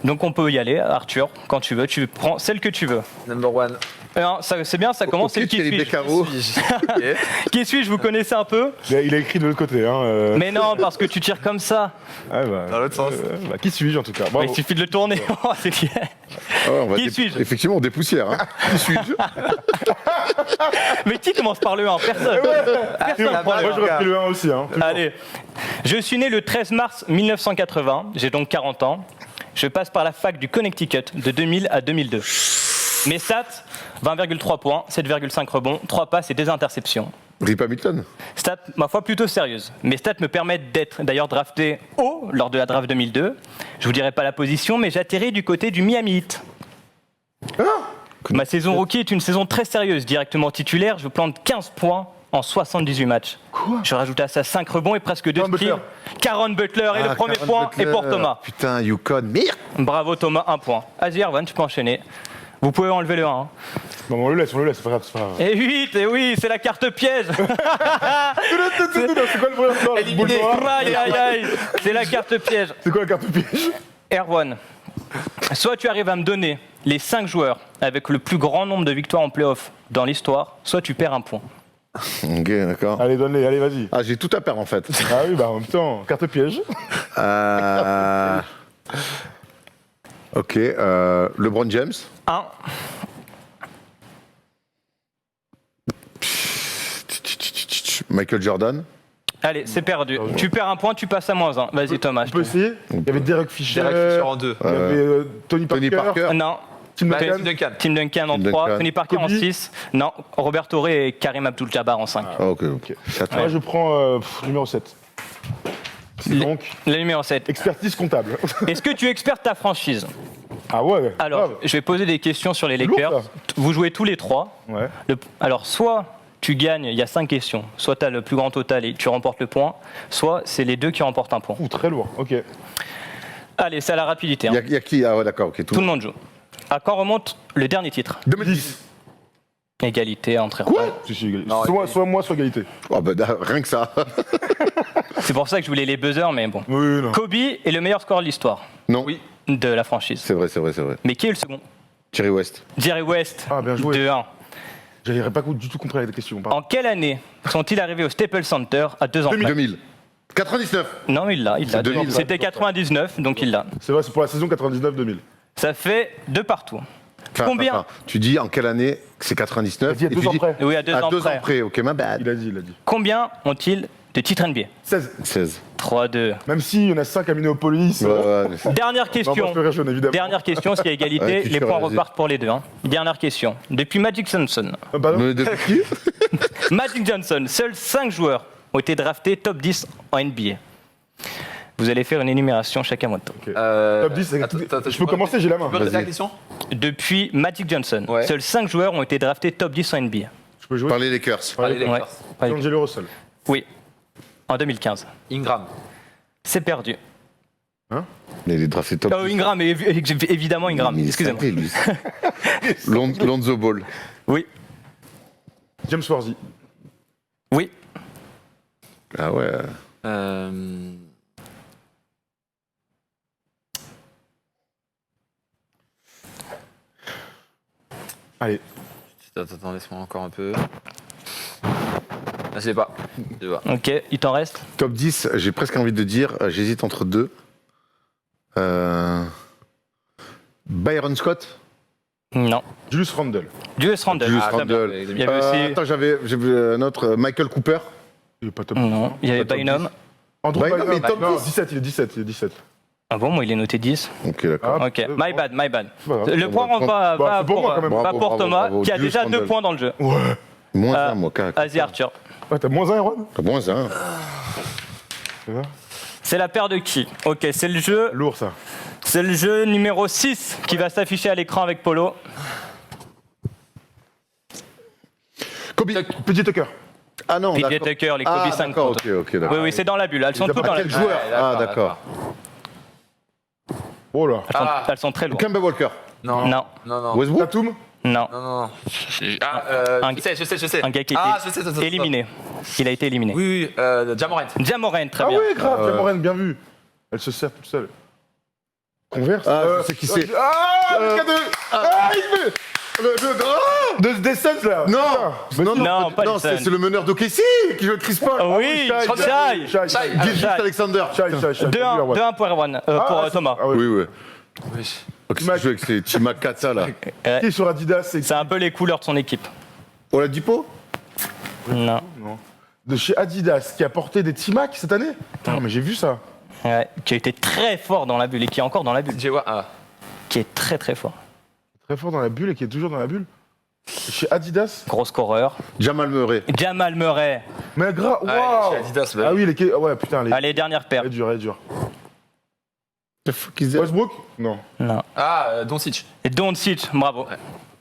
Donc on peut y aller, Arthur, quand tu veux. Tu prends celle que tu veux. Number one. Alors, c'est bien, ça commence. C'est le qui Philippe suis-je. Descarreaux. Qui suis-je, vous connaissez un peu. Il a écrit de l'autre côté. Hein, Mais non, parce que tu tires comme ça. Ouais, bah, Dans l'autre sens. qui suis-je en tout cas? Bravo. Il suffit de le tourner. Oh, c'est bien. Ah ouais, on va Qui suis-je? Effectivement, on dépoussière. Hein. Qui suis-je? Mais qui commence par le 1? Personne. Personne prend le Moi 1. j'aurais pris le 1 aussi. Hein. Allez, je suis né le 13 mars 1980, j'ai donc 40 ans. Je passe par la fac du Connecticut de 2000 à 2002. Mes stats, 20,3 points, 7,5 rebonds, 3 passes et 2 interceptions. Rip Hamilton. Stats, ma foi, plutôt sérieuses. Mes stats me permettent d'être d'ailleurs drafté haut lors de la draft 2002. Je vous dirai pas la position, mais j'atterris du côté du Miami Heat. Ma saison rookie est une saison très sérieuse. Directement titulaire, je plante 15 points en 78 matchs. Je rajoute à ça 5 rebonds et presque 2 Caron steals. Butler. Caron Butler et le premier Caron point Butler. est pour Thomas. Putain, Yukon. Merde. Bravo Thomas, 1 point. Vas-y Erwan, tu peux enchaîner. Vous pouvez enlever le 1. hein. Non, on le laisse, c'est pas grave. C'est pas grave. Et 8, et oui, c'est la carte piège. C'est quoi le premier score, la boule noire? Aïe, aïe, aïe. C'est la carte piège. C'est quoi la carte piège? Erwan, soit tu arrives à me donner les 5 joueurs avec le plus grand nombre de victoires en playoff dans l'histoire, soit tu perds un point. Ok, d'accord. Allez, donne-les, allez, vas-y. Ah, j'ai tout à perdre en fait. Ah oui, bah en même temps, carte piège. Ok, LeBron James. 1, Michael Jordan. allez, c'est perdu. Tu perds un point, tu passes à -1. Vas-y Thomas. On peut essayer. Il y avait Derek Fisher. Derek Fisher en 2. Il y avait Tony Tony Parker. Non. Tim Duncan. Duncan. Tim Duncan en Tim 3, Duncan. Tony Parker en Kobe. 6, non, Robert Torre et Karim Abdul-Jabbar en 5. Ah, ok, ok. C'est à toi. Moi, je prends numéro 7. Donc, Le numéro 7. expertise comptable. Est-ce que tu expertes ta franchise? Ah ouais. Alors, grave. je vais poser des questions sur les C'est lourd, Lakers. ça. Vous jouez tous les 3. Ouais. Alors, soit tu gagnes, il y a 5 questions, soit tu as le plus grand total et tu remportes le point, soit c'est les deux qui remportent un point. Ouh, très lourd. Ok. Allez, c'est à la rapidité. Il hein. y a qui? Ah ouais, d'accord, ok. Tout le monde joue. À quand remonte le dernier titre? 2010. Égalité entre Si, égalité. Non, soit moi, soit égalité. Oh, bah, rien que ça. C'est pour ça que je voulais les buzzers, mais bon. Oui, non. Kobe est le meilleur scoreur de l'histoire Non. Oui. de la franchise. C'est vrai, c'est vrai, c'est vrai. Mais qui est le second? Thierry West. Jerry West, Ah, bien joué. 2-1. J'avais pas du tout compris la question. Pardon. En quelle année sont-ils arrivés au Staples Center à 2 ans près? 2000. 99. Non, il l'a. C'est 2000. C'était 99, donc il l'a. C'est vrai, c'est pour la saison 99-2000. Ça fait 2 partout. Enfin, Combien? enfin, tu dis en quelle année? C'est 99. Il y a et 2 tu ans dis près. Oui, à 2 à ans 2 près. ans près. Ok, ma bad. Il a dit. Combien ont-ils de titres NBA? 16. 16. 3-2. Même s'il y en a 5 à Minneapolis. Ouais, ouais, mais c'est- Dernière Non, question. moi, je peux jaune, évidemment. Dernière question, s'il y a égalité, Ouais, tu les fais points vas-y. repartent pour les deux. hein. Dernière question. Depuis Magic Johnson, Ah, bah non. Mais depuis qui? Magic Johnson, seuls 5 joueurs ont été draftés top 10 en NBA. Vous allez faire une énumération chacun votre tour. Top 10, je peux commencer, j'ai la main. Tu peux répéter la Vas-y. question? Depuis Magic Johnson, Ouais. seuls 5 joueurs ont été draftés top 10 en NBA. Je peux jouer. Par les Lakers. Allez, les Ouais. Lakers. Angelo Russell. Oui, en 2015. Ingram. C'est perdu. Mais il est drafté top. Oh, Ingram, évidemment Ingram. Mais il est Excusez-moi. cinglé, lui. Lonzo Ball. Oui, James Worthy. oui. Ah ouais. Allez. Attends, laisse-moi encore un peu. Ah, je sais pas. Je sais pas. Ok, il t'en reste? Top 10, j'ai presque envie de dire, j'hésite entre deux. Byron Scott. Non. Julius Randle. Julius Randle. Julius Ah, très bien. Randle. Il y avait aussi... Attends, j'ai vu un autre, Michael Cooper. Il est pas top. Non, il y avait Pas top Bynum. 10. Andrew Bynum, Bynum, mais top non, 10. 17, il est 17. Ah bon, moi il est noté 10. Ok, d'accord. Ah, Ok, my bad. C'est pas grave. Le point rentre pas, Bah, pas c'est pour moi, quand même. pas Bravo, pour bravo, Thomas, bravo. qui a Julius déjà 2 Randle. points dans le jeu. Moins Ah, un, moi. Vas-y Arthur. Ouais, t'as moins 1, Erwan. Moins un. C'est la paire de qui? Ok, c'est le jeu. Lourd, ça. C'est le jeu numéro 6 qui va s'afficher à l'écran avec Polo. Kobe. Petit Tucker. Ah non, PJ d'accord. Tucker, les Kobe Ah, 5 d'accord, contre. ok, d'accord. Oui, c'est dans la bulle. Elles sont Ah, toutes dans la quel bulle. joueur Ah, d'accord. Oh là. Elles sont très lourdes. Kemba Walker. Non. Non. Non, non. Westbrook. Tatum. Non. Non, non, non. Ah, Un- je sais. Un gars qui a Ah, été je sais. éliminé. Il a été éliminé. Oui, Jamorant. Jamorant, très Ah bien. oui, grave, Jamoran, bien vu. Elle se sert toute seule. Converse. Ah, je sais qui c'est. Ah, le gars de. Ah, il veut. Des Suns là. Non, Non, pas les c'est Suns. le meneur d'OKC qui joue Chris Paul. Oui, Shai. Gilgeous Alexander. Shai. 2-1 pour Erwan, pour Thomas. Ah, oui. Oui, oui. Ok, Timac. je joue avec ces Timac Katsa là. Qui est sur Adidas, c'est C'est un peu les couleurs de son équipe. Oladipo. Non. de chez Adidas qui a porté des T-Mac cette année. Putain, mais j'ai vu ça. Ouais, qui a été très fort dans la bulle et qui est encore dans la bulle. Ah. Qui est très très fort. Très fort dans la bulle et qui est toujours dans la bulle. Chez Adidas. Gros scoreur. Jamal Murray. Jamal Murray. Mais waouh. Chez Adidas, bah. Ah oui, ouais, putain, Allez, dernière paire. elle est dure, elle est dure. Qu'ils aient- Westbrook. Non. Non. Ah, Doncic. Et Doncic, bravo.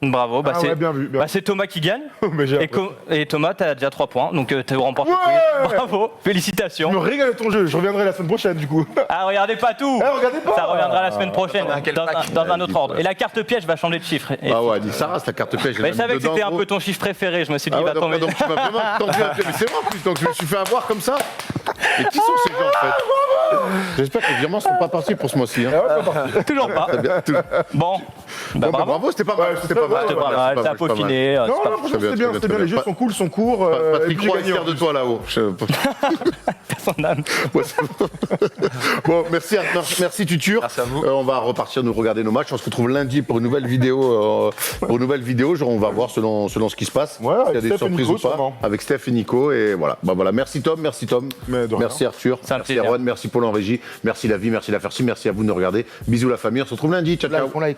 Bravo, bah Ah c'est ouais, bien vu. Bien bah, c'est Thomas qui gagne. Mais j'ai Et Thomas, t'as déjà 3 points, donc tu remportes le Ouais. quiz. Bravo, Je me félicitations. régale de ton jeu. Je reviendrai la semaine prochaine, du coup. Ah, regardez pas tout. Eh, regardez pas. Ça reviendra la semaine prochaine, Attends, quel dans pack. un autre ordre. Et la carte piège va changer de chiffre. Et- Ah ouais, dis ça reste la carte piège. Mais je savais que c'était un peu ton chiffre préféré, je me suis dit, Ah il ouais, va tomber. donc tu m'as vraiment tendu un pied. Mais c'est vrai en plus, donc je me suis fait avoir comme ça. Et qui sont ces gens en fait J'espère que les virements ne seront pas partis pour ce mois-ci. Hein. Toujours pas. Très bien. Tout- Bon, Bon, bah, bravo. bravo, c'était pas mal. C'était pas mal. C'était pas Voilà, mal, c'est pas t'as mal, c'est pas mal. peaufiné. Non, c'est pas- non, franchement, Très bien, c'était bien, très c'était bien, bien. Les très jeux bien. sont cool, sont courts. et Patrick puis j'ai Roy est gagné, fier en de plus. toi là-haut. son âme. Bon, merci, merci Tutur. Merci à vous. On va repartir nous regarder nos matchs. On se retrouve lundi pour une nouvelle vidéo. Genre, on va voir selon ce qui se passe. Ouais, S'il y a avec des Steph et surprises Nico, ou pas. sûrement. Avec Steph et Nico. Et voilà. Bah voilà. Merci Tom, merci Tom. Mais de rien. Merci Arthur. C'est un Merci plaisir. Erwan, merci Paul en régie. Merci la vie, merci la Ferci. Merci à vous de nous regarder. Bisous la famille. On se retrouve lundi. Ciao, ciao. On like.